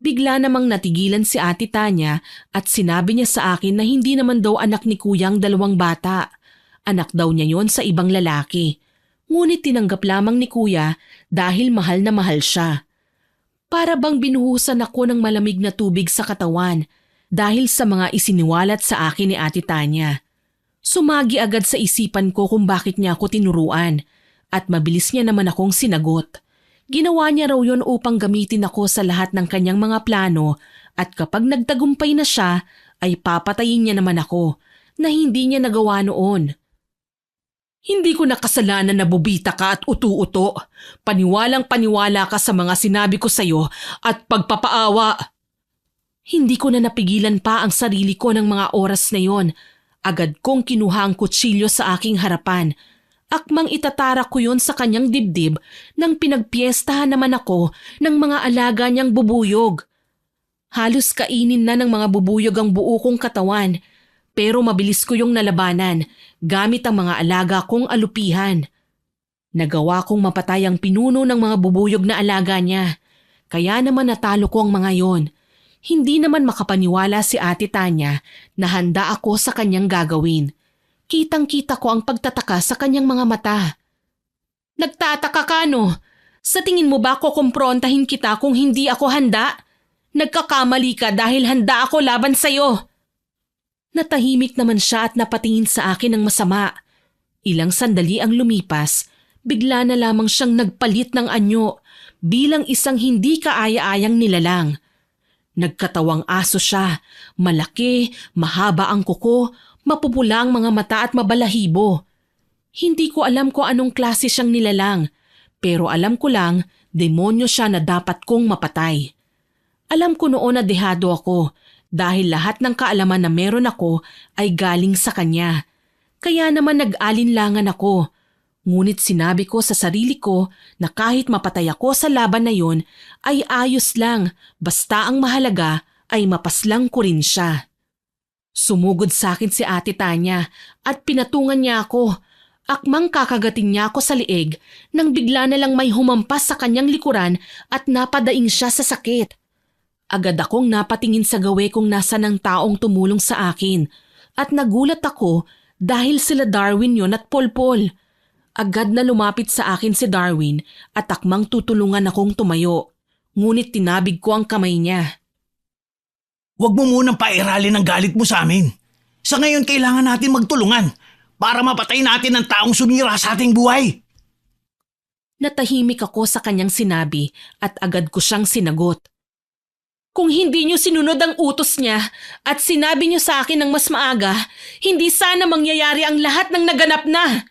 Bigla namang natigilan si Ate Tanya at sinabi niya sa akin na hindi naman daw anak ni Kuya ang dalawang bata. Anak daw niya yon sa ibang lalaki. Ngunit tinanggap lamang ni Kuya dahil mahal na mahal siya. Para bang binuhusan ako ng malamig na tubig sa katawan dahil sa mga isiniwalat sa akin ni Ate Tanya. Sumagi agad sa isipan ko kung bakit niya ako tinuruan at mabilis niya naman akong sinagot. Ginawa niya raw yon upang gamitin ako sa lahat ng kanyang mga plano at kapag nagtagumpay na siya ay papatayin niya naman ako na hindi niya nagawa noon. Hindi ko nakasalanan na bubita ka at utu-uto. Paniwalang paniwala ka sa mga sinabi ko sa'yo at pagpapaawa. Hindi ko na napigilan pa ang sarili ko ng mga oras na yon. Agad kong kinuha ang kutsilyo sa aking harapan. Akmang itatarak ko yon sa kanyang dibdib nang pinagpiestahan naman ako ng mga alaga niyang bubuyog. Halos kainin na ng mga bubuyog ang buo kong katawan, pero mabilis ko yung nalabanan gamit ang mga alaga kong alupihan. Nagawa kong mapatay ang pinuno ng mga bubuyog na alaga niya, kaya naman natalo ko ang mga yon. Hindi naman makapaniwala si Ate Tanya na handa ako sa kanyang gagawin. Kitang-kita ko ang pagtataka sa kanyang mga mata. Nagtataka ka no? Sa tingin mo ba kukumprontahin kita kung hindi ako handa? Nagkakamali ka dahil handa ako laban sa'yo. Natahimik naman siya at napatingin sa akin ng masama. Ilang sandali ang lumipas, bigla na lamang siyang nagpalit ng anyo bilang isang hindi kaaya-ayang nilalang. Nagkatawang aso siya, malaki, mahaba ang kuko, mapupula ang mga mata at mabalahibo. Hindi ko alam kung anong klase siyang nilalang, pero alam ko lang demonyo siya na dapat kong mapatay. Alam ko noon na dehado ako dahil lahat ng kaalaman na meron ako ay galing sa kanya. Kaya naman nag-alinlangan ako. Ngunit sinabi ko sa sarili ko na kahit mapatay ako sa laban na yon ay ayos lang basta ang mahalaga ay mapaslang ko rin siya. Sumugod sa akin si Ate Tanya at pinatungan niya ako. Akmang kakagatin niya ako sa liig nang bigla na lang may humampas sa kanyang likuran at napadaing siya sa sakit. Agad akong napatingin sa gawe kung nasa ng taong tumulong sa akin at nagulat ako dahil sila Darwin yon at Polpol. Agad na lumapit sa akin si Darwin at akmang tutulungan akong tumayo. Ngunit tinabig ko ang kamay niya. Huwag mo munang pairalin ang galit mo sa amin. Sa ngayon kailangan natin magtulungan para mapatay natin ang taong sumira sa ating buhay. Natahimik ako sa kanyang sinabi at agad ko siyang sinagot. Kung hindi niyo sinunod ang utos niya at sinabi niyo sa akin ng mas maaga, hindi sana mangyayari ang lahat ng naganap na.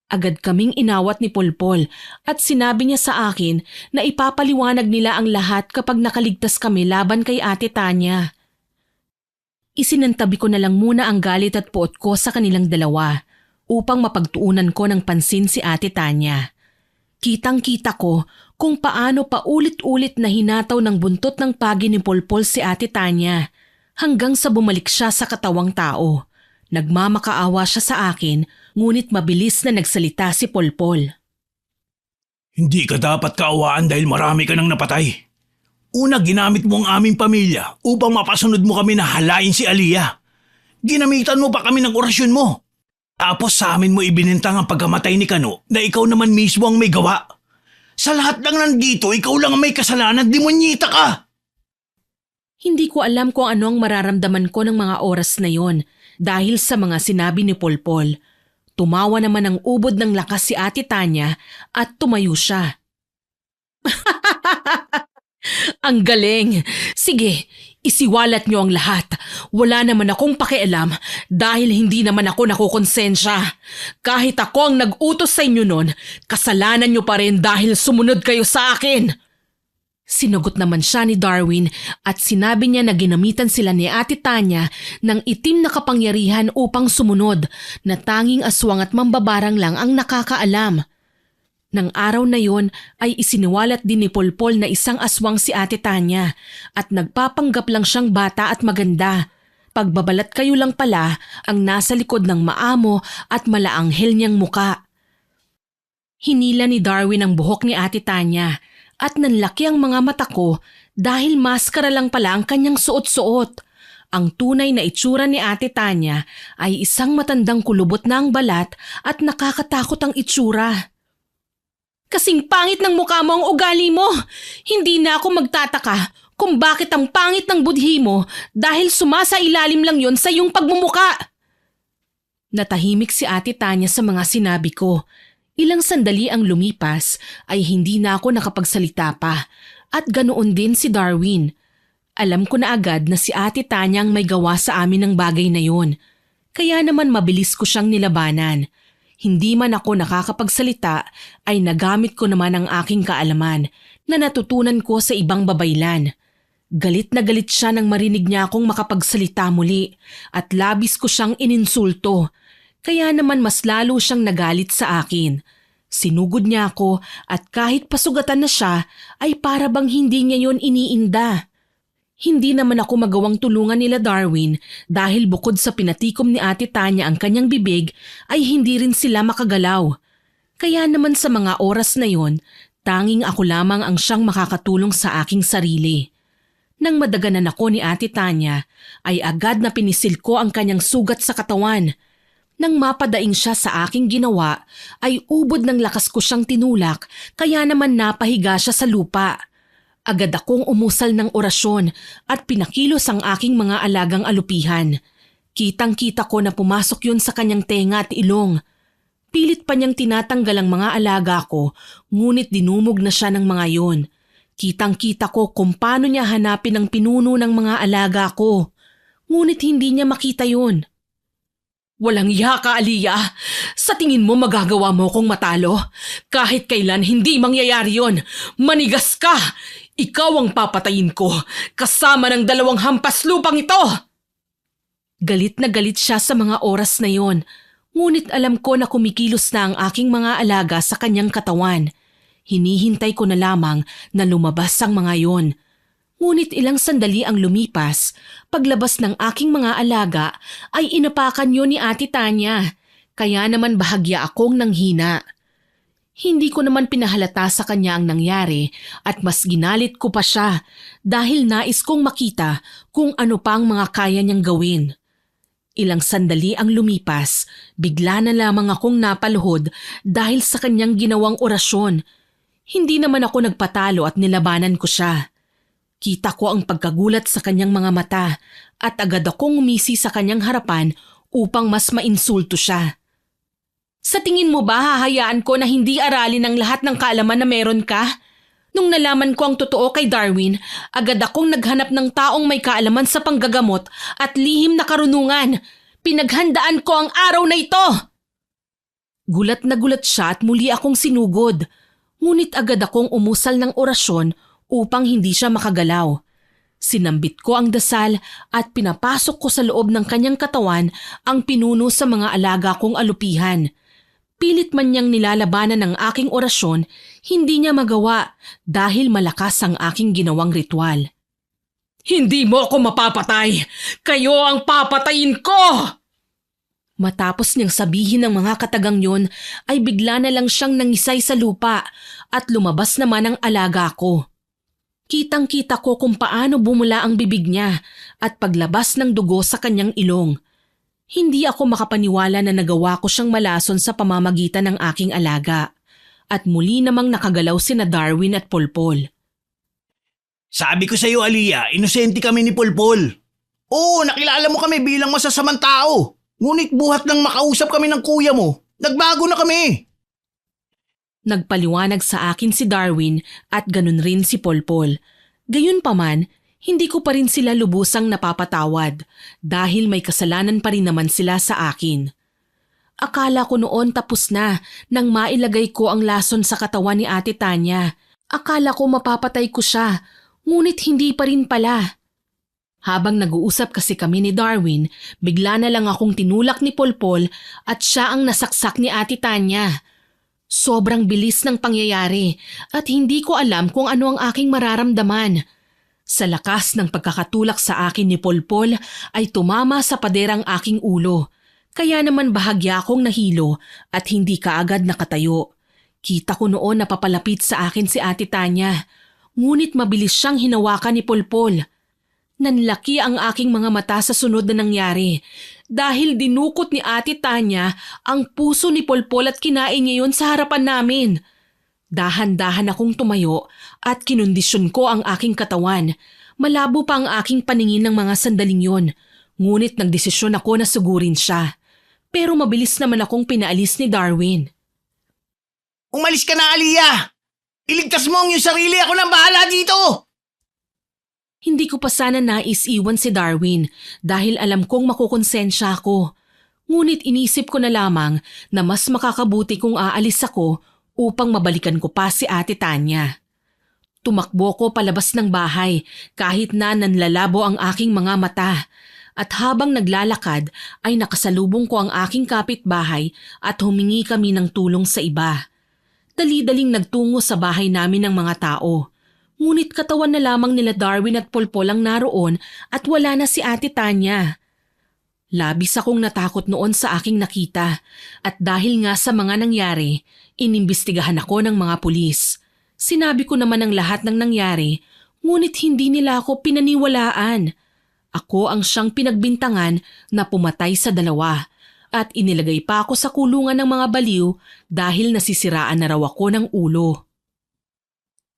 Agad kaming inawat ni Polpol at sinabi niya sa akin na ipapaliwanag nila ang lahat kapag nakaligtas kami laban kay Ate Tanya. Isinantabi ko na lang muna ang galit at puot ko sa kanilang dalawa upang mapagtuunan ko ng pansin si Ate Tanya. Kitang-kita ko kung paano paulit-ulit na hinataw ng buntot ng pagi ni Polpol si Ate Tanya hanggang sa bumalik siya sa katawang tao. Nagmamakaawa siya sa akin, ngunit mabilis na nagsalita si Polpol. Hindi ka dapat kaawaan dahil marami ka nang napatay. Una, ginamit mo ang aming pamilya upang mapasunod mo kami na halain si Aliyah. Ginamitan mo pa kami ng orasyon mo. Tapos sa amin mo ibinintang ang pagkamatay ni Kano na ikaw naman mismo ang may gawa. Sa lahat ng nandito, ikaw lang ang may kasalanan, demonyita ka! Hindi ko alam kung ano ang mararamdaman ko ng mga oras na yon dahil sa mga sinabi ni Polpol. Tumawa naman ang ubod ng lakas si Ate Tanya at tumayo siya. Ang galing! Sige, isiwalat niyo ang lahat. Wala naman akong pakialam dahil hindi naman ako nakukonsensya. Kahit ako ang nag-utos sa inyo nun, kasalanan niyo pa rin dahil sumunod kayo sa akin. Sinagot naman siya ni Darwin at sinabi niya na ginamitan sila ni Ate Tanya ng itim na kapangyarihan upang sumunod na tanging aswang at mambabarang lang ang nakakaalam. Nang araw na yon ay isiniwalat din ni Polpol na isang aswang si Ate Tanya at nagpapanggap lang siyang bata at maganda. Pagbabalat kayo lang pala ang nasa likod ng maamo at malaanghel niyang muka. Hinila ni Darwin ang buhok ni Ate Tanya at nanlaki ang mga mata ko dahil maskara lang pala ang kanyang suot-suot. Ang tunay na itsura ni Ate Tanya ay isang matandang kulubot na ang balat at nakakatakot ang itsura. Kasing pangit ng mukha mo ang ugali mo. Hindi na ako magtataka kung bakit ang pangit ng budhi mo dahil sumasailalim lang yon sa iyong pagmumuka. Natahimik si Ate Tanya sa mga sinabi ko. Ilang sandali ang lumipas ay hindi na ako nakapagsalita pa at ganoon din si Darwin. Alam ko na agad na si Ate Tanya ang may gawa sa amin ng bagay na yon. Kaya naman mabilis ko siyang nilabanan. Hindi man ako nakakapagsalita ay nagamit ko naman ang aking kaalaman na natutunan ko sa ibang babaylan. Galit na galit siya nang marinig niya akong makapagsalita muli at labis ko siyang ininsulto. Kaya naman mas lalo siyang nagalit sa akin. Sinugod niya ako at kahit pasugatan na siya ay para bang hindi niya yon iniinda. Hindi naman ako magawang tulungan nila Darwin dahil bukod sa pinatikom ni Ate Tanya ang kanyang bibig ay hindi rin sila makagalaw. Kaya naman sa mga oras na yon, tanging ako lamang ang siyang makakatulong sa aking sarili. Nang madaganan ako ni Ate Tanya ay agad na pinisil ko ang kanyang sugat sa katawan. Nang mapadaing siya sa aking ginawa, ay ubod ng lakas ko siyang tinulak kaya naman napahiga siya sa lupa. Agad akong umusal ng orasyon at pinakilos ang aking mga alagang alupihan. Kitang-kita ko na pumasok yun sa kanyang tenga at ilong. Pilit pa niyang tinatanggal ang mga alaga ko, ngunit dinumog na siya ng mga yon. Kitang-kita ko kung paano niya hanapin ang pinuno ng mga alaga ko, ngunit hindi niya makita yon. Walang iya ka, Aliyah. Sa tingin mo magagawa mo kong matalo? Kahit kailan hindi mangyayari yon. Manigas ka! Ikaw ang papatayin ko, kasama ng 2 hampas lupang ito! Galit na galit siya sa mga oras na yon. Ngunit alam ko na kumikilos na ang aking mga alaga sa kanyang katawan. Hinihintay ko na lamang na lumabas ang mga yon. Ngunit ilang sandali ang lumipas, paglabas ng aking mga alaga ay inapakan yun ni Ate Tanya, kaya naman bahagya akong nanghina. Hindi ko naman pinahalata sa kanya ang nangyari at mas ginalit ko pa siya dahil nais kong makita kung ano pa ang mga kaya niyang gawin. Ilang sandali ang lumipas, bigla na lamang akong napaluhod dahil sa kanyang ginawang orasyon. Hindi naman ako nagpatalo at nilabanan ko siya. Kita ko ang pagkagulat sa kanyang mga mata at agad akong umisi sa kanyang harapan upang mas mainsulto siya. Sa tingin mo ba hahayaan ko na hindi aralin ang lahat ng kaalaman na meron ka? Nung nalaman ko ang totoo kay Darwin, agad akong naghanap ng taong may kaalaman sa panggagamot at lihim na karunungan. Pinaghandaan ko ang araw na ito! Gulat na gulat siya at muli akong sinugod. Ngunit agad akong umusal ng orasyon upang hindi siya makagalaw. Sinambit ko ang dasal at pinapasok ko sa loob ng kanyang katawan ang pinuno sa mga alaga kong alupihan. Pilit man niyang nilalabanan ng aking orasyon, hindi niya magawa dahil malakas ang aking ginawang ritual. Hindi mo ako mapapatay! Kayo ang papatayin ko! Matapos niyang sabihin ng mga katagang yon ay bigla na lang siyang nangisay sa lupa at lumabas naman ang alaga ko. Kitang-kita ko kung paano bumula ang bibig niya at paglabas ng dugo sa kanyang ilong. Hindi ako makapaniwala na nagawa ko siyang malason sa pamamagitan ng aking alaga. At muli namang nakagalaw sina Darwin at Polpol. Sabi ko sa iyo, Aliyah, inosente kami ni Polpol. Oo, nakilala mo kami bilang masasamang tao. Ngunit buhat nang makausap kami ng kuya mo, nagbago na kami. Nagpaliwanag sa akin si Darwin at ganun rin si Polpol. Gayunpaman, hindi ko pa rin sila lubusang napapatawad dahil may kasalanan pa rin naman sila sa akin. Akala ko noon tapos na nang mailagay ko ang lason sa katawan ni Ate Tanya. Akala ko mapapatay ko siya, ngunit hindi pa rin pala. Habang nag-uusap kasi kami ni Darwin, bigla na lang akong tinulak ni Polpol at siya ang nasaksak ni Ate Tanya. Sobrang bilis ng pangyayari at hindi ko alam kung ano ang aking mararamdaman. Sa lakas ng pagkakatulak sa akin ni Polpol ay tumama sa pader ang aking ulo. Kaya naman bahagya akong nahilo at hindi kaagad nakatayo. Kita ko noon na papalapit sa akin si Ate Tanya. Ngunit mabilis siyang hinawakan ni Polpol. Nanlaki ang aking mga mata sa sunod na nangyari dahil dinukot ni Ate Tanya ang puso ni Polpol at kinain niya yun sa harapan namin. Dahan-dahan akong tumayo at kinondisyon ko ang aking katawan. Malabo pa ang aking paningin ng mga sandaling yon, ngunit nagdesisyon ako na sugurin siya. Pero mabilis naman akong pinaalis ni Darwin. Umalis ka na, Aliyah! Iligtas mo ang iyong sarili, ako nang bahala dito! Hindi ko pa sana nais iwan si Darwin dahil alam kong makukonsensya ako. Ngunit inisip ko na lamang na mas makakabuti kung aalis ako upang mabalikan ko pa si Ate Tanya. Tumakbo ko palabas ng bahay kahit na nanlalabo ang aking mga mata. At habang naglalakad ay nakasalubong ko ang aking kapitbahay at humingi kami ng tulong sa iba. Dali-daling nagtungo sa bahay namin ng mga tao. Ngunit katawan na lamang nila Darwin at Polpol ang naroon at wala na si Ate Tanya. Labis akong natakot noon sa aking nakita at dahil nga sa mga nangyari, inimbestigahan ako ng mga pulis. Sinabi ko naman ang lahat ng nangyari, ngunit hindi nila ako pinaniwalaan. Ako ang siyang pinagbintangan na pumatay sa dalawa at inilagay pa ako sa kulungan ng mga baliw dahil nasisiraan na raw ako ng ulo.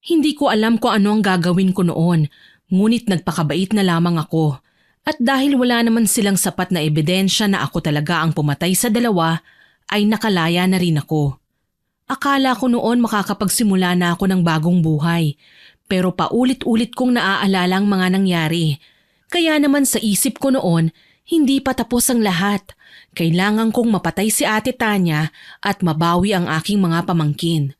Hindi ko alam kung ano ang gagawin ko noon, ngunit nagpakabait na lamang ako. At dahil wala naman silang sapat na ebidensya na ako talaga ang pumatay sa dalawa, ay nakalaya na rin ako. Akala ko noon makakapagsimula na ako ng bagong buhay, pero paulit-ulit kong naaalala ang mga nangyari. Kaya naman sa isip ko noon, hindi pa tapos ang lahat. Kailangan kong mapatay si Ate Tanya at mabawi ang aking mga pamangkin.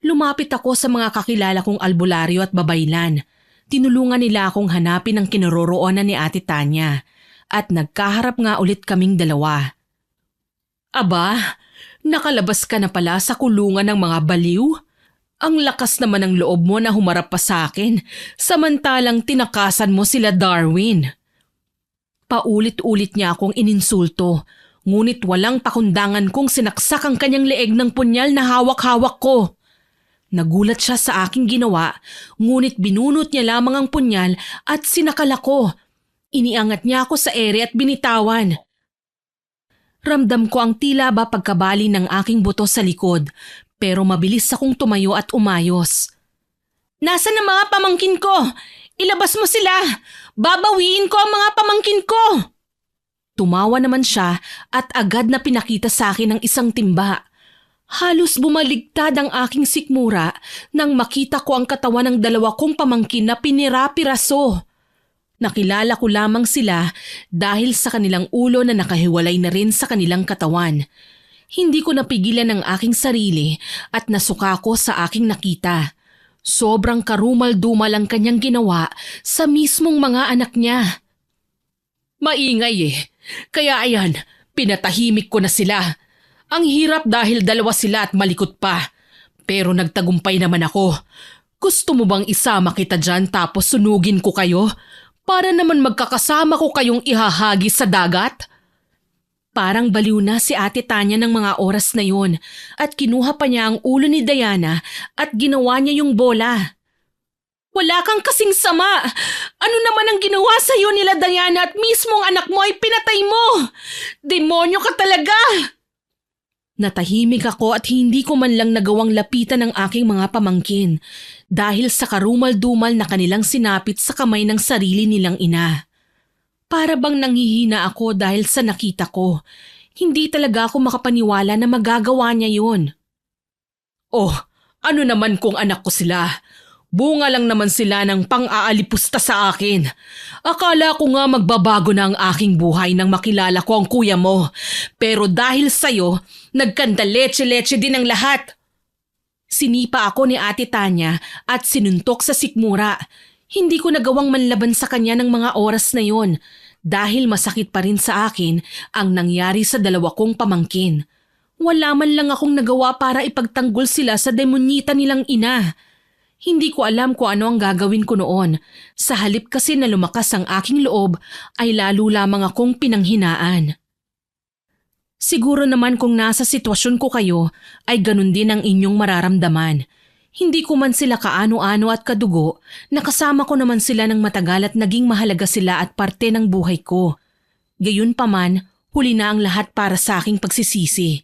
Lumapit ako sa mga kakilala kong albularyo at babaylan. Tinulungan nila akong hanapin ang kinaroroonan ni Ate Tanya at nagkaharap nga ulit kaming dalawa. Aba, nakalabas ka na pala sa kulungan ng mga baliw? Ang lakas naman ng loob mo na humarap pa sa akin samantalang tinakasan mo sila Darwin. Paulit-ulit niya akong ininsulto, ngunit walang pakundangan kong sinaksak ang kanyang leeg ng punyal na hawak-hawak ko. Nagulat siya sa aking ginawa, ngunit binunot niya lamang ang punyal at sinakal ako. Iniangat niya ako sa ere at binitawan. Ramdam ko ang tila ba pagkabali ng aking buto sa likod, pero mabilis akong tumayo at umayos. Nasaan ang mga pamangkin ko? Ilabas mo sila! Babawiin ko ang mga pamangkin ko! Tumawa naman siya at agad na pinakita sa akin ang isang timba. Halos bumaligtad ang aking sikmura nang makita ko ang katawan ng dalawa kong pamangkin na pinira-piraso. Nakilala ko lamang sila dahil sa kanilang ulo na nakahiwalay na rin sa kanilang katawan. Hindi ko napigilan ang aking sarili at nasuka ko sa aking nakita. Sobrang karumal-dumal ang kanyang ginawa sa mismong mga anak niya. Maingay Kaya ayan, pinatahimik ko na sila. Ang hirap dahil dalawa sila at malikot pa. Pero nagtagumpay naman ako. Gusto mo bang isama kita dyan tapos sunugin ko kayo? Para naman magkakasama ko kayong ihahagi sa dagat? Parang baliw na si Ate Tanya ng mga oras na yun at kinuha pa niya ang ulo ni Diana at ginawa niya yung bola. Wala kang kasing sama! Ano naman ang ginawa sa'yo nila Diana at mismong anak mo ay pinatay mo? Demonyo ka talaga! Natahimik ako at hindi ko man lang nagawang lapitan ng aking mga pamangkin dahil sa karumal-dumal na kanilang sinapit sa kamay ng sarili nilang ina. Para bang nanghihina ako dahil sa nakita ko. Hindi talaga ako makapaniwala na magagawa niya yun. Oh, ano naman kung anak ko sila? Bunga lang naman sila ng pang-aalipusta sa akin. Akala ko nga magbabago na ang aking buhay nang makilala ko ang kuya mo. Pero dahil sa'yo, nagkandaleche-leche din ang lahat. Sinipa ako ni Ate Tanya at sinuntok sa sikmura. Hindi ko nagawang manlaban sa kanya ng mga oras na yon dahil masakit pa rin sa akin ang nangyari sa dalawa kong pamangkin. Wala man lang akong nagawa para ipagtanggol sila sa demonyita nilang ina. Hindi ko alam kung ano ang gagawin ko noon. Sa halip kasi na lumakas ang aking loob ay lalo lamang akong pinanghinaan. Siguro naman kung nasa sitwasyon ko kayo ay ganun din ang inyong mararamdaman. Hindi ko man sila kaano-ano at kadugo, nakasama ko naman sila ng matagal at naging mahalaga sila at parte ng buhay ko. Gayunpaman, huli na ang lahat para sa aking pagsisisi.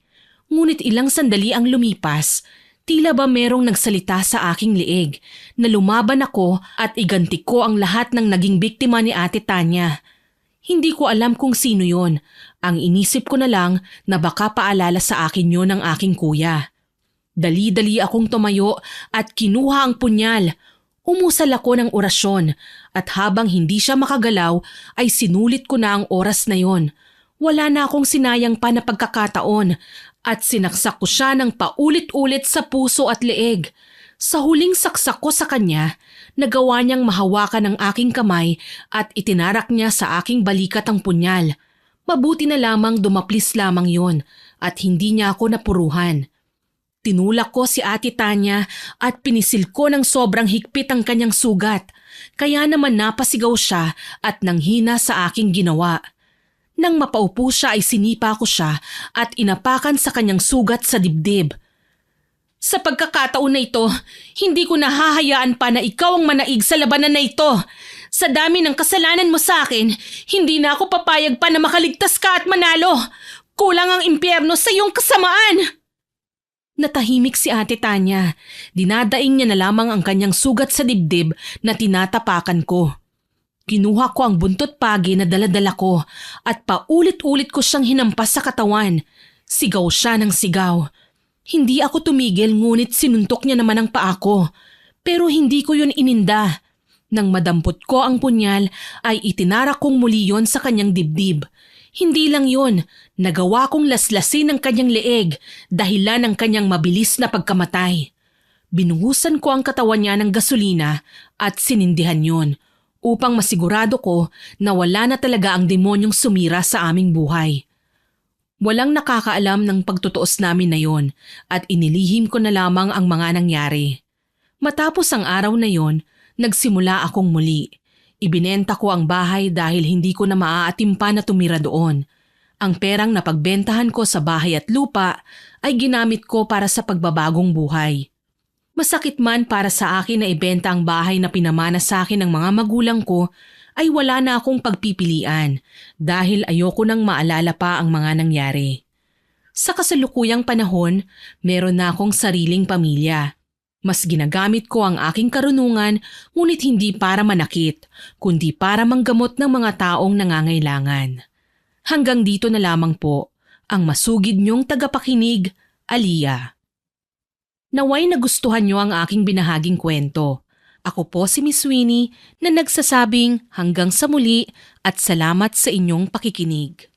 Ngunit ilang sandali ang lumipas, tila ba merong nagsalita sa aking liig na lumaban ako at iganti ko ang lahat ng naging biktima ni Ate Tanya. Hindi ko alam kung sino yon. Ang inisip ko na lang na baka paalala sa akin yon ng aking kuya. Dali-dali akong tumayo at kinuha ang punyal. Umusal ako ng orasyon at habang hindi siya makagalaw ay sinulit ko na ang oras na yon. Wala na akong sinayang pa na pagkakataon at sinaksak ko siya ng paulit-ulit sa puso at leeg. Sa huling saksak ko sa kanya, nagawa niyang mahawakan ang aking kamay at itinarak niya sa aking balikat ang punyal. Mabuti na lamang dumaplis lamang yon at hindi niya ako napuruhan. Tinulak ko si Ate Tanya at pinisil ko ng sobrang higpit ang kanyang sugat. Kaya naman napasigaw siya at nanghina sa aking ginawa. Nang mapaupo siya ay sinipa ko siya at inapakan sa kanyang sugat sa dibdib. Sa pagkakataon na ito, hindi ko nahahayaan pa na ikaw ang manaig sa labanan na ito. Sa dami ng kasalanan mo sa akin, hindi na ako papayag pa na makaligtas ka at manalo. Kulang ang impyerno sa iyong kasamaan. Natahimik si Ate Tanya. Dinadaing niya na lamang ang kanyang sugat sa dibdib na tinatapakan ko. Kinuha ko ang buntot pagi na daladala ko at paulit-ulit ko siyang hinampas sa katawan. Sigaw siya ng sigaw. Hindi ako tumigil ngunit sinuntok niya naman ang paa ko. Pero hindi ko yun ininda. Nang madampot ko ang punyal ay itinarak kong muli yon sa kanyang dibdib. Hindi lang yun, nagawa kong laslasin ang kanyang leeg dahilan ng kanyang mabilis na pagkamatay. Binuhusan ko ang katawan niya ng gasolina at sinindihan yun upang masigurado ko na wala na talaga ang demonyong sumira sa aming buhay. Walang nakakaalam ng pagtutuos namin na yon at inilihim ko na lamang ang mga nangyari. Matapos ang araw na yon, nagsimula akong muli. Ibinenta ko ang bahay dahil hindi ko na maaatim pa na tumira doon. Ang perang napagbentahan ko sa bahay at lupa ay ginamit ko para sa pagbabagong buhay. Masakit man para sa akin na ibenta ang bahay na pinamana sa akin ng mga magulang ko, ay wala na akong pagpipilian dahil ayoko nang maalala pa ang mga nangyari. Sa kasalukuyang panahon, meron na akong sariling pamilya. Mas ginagamit ko ang aking karunungan ngunit hindi para manakit, kundi para manggamot ng mga taong nangangailangan. Hanggang dito na lamang po ang masugid niyong tagapakinig, Aliyah. Naway nagustuhan niyo ang aking binahaging kwento. Ako po si Miss Winnie na nagsasabing hanggang sa muli at salamat sa inyong pakikinig.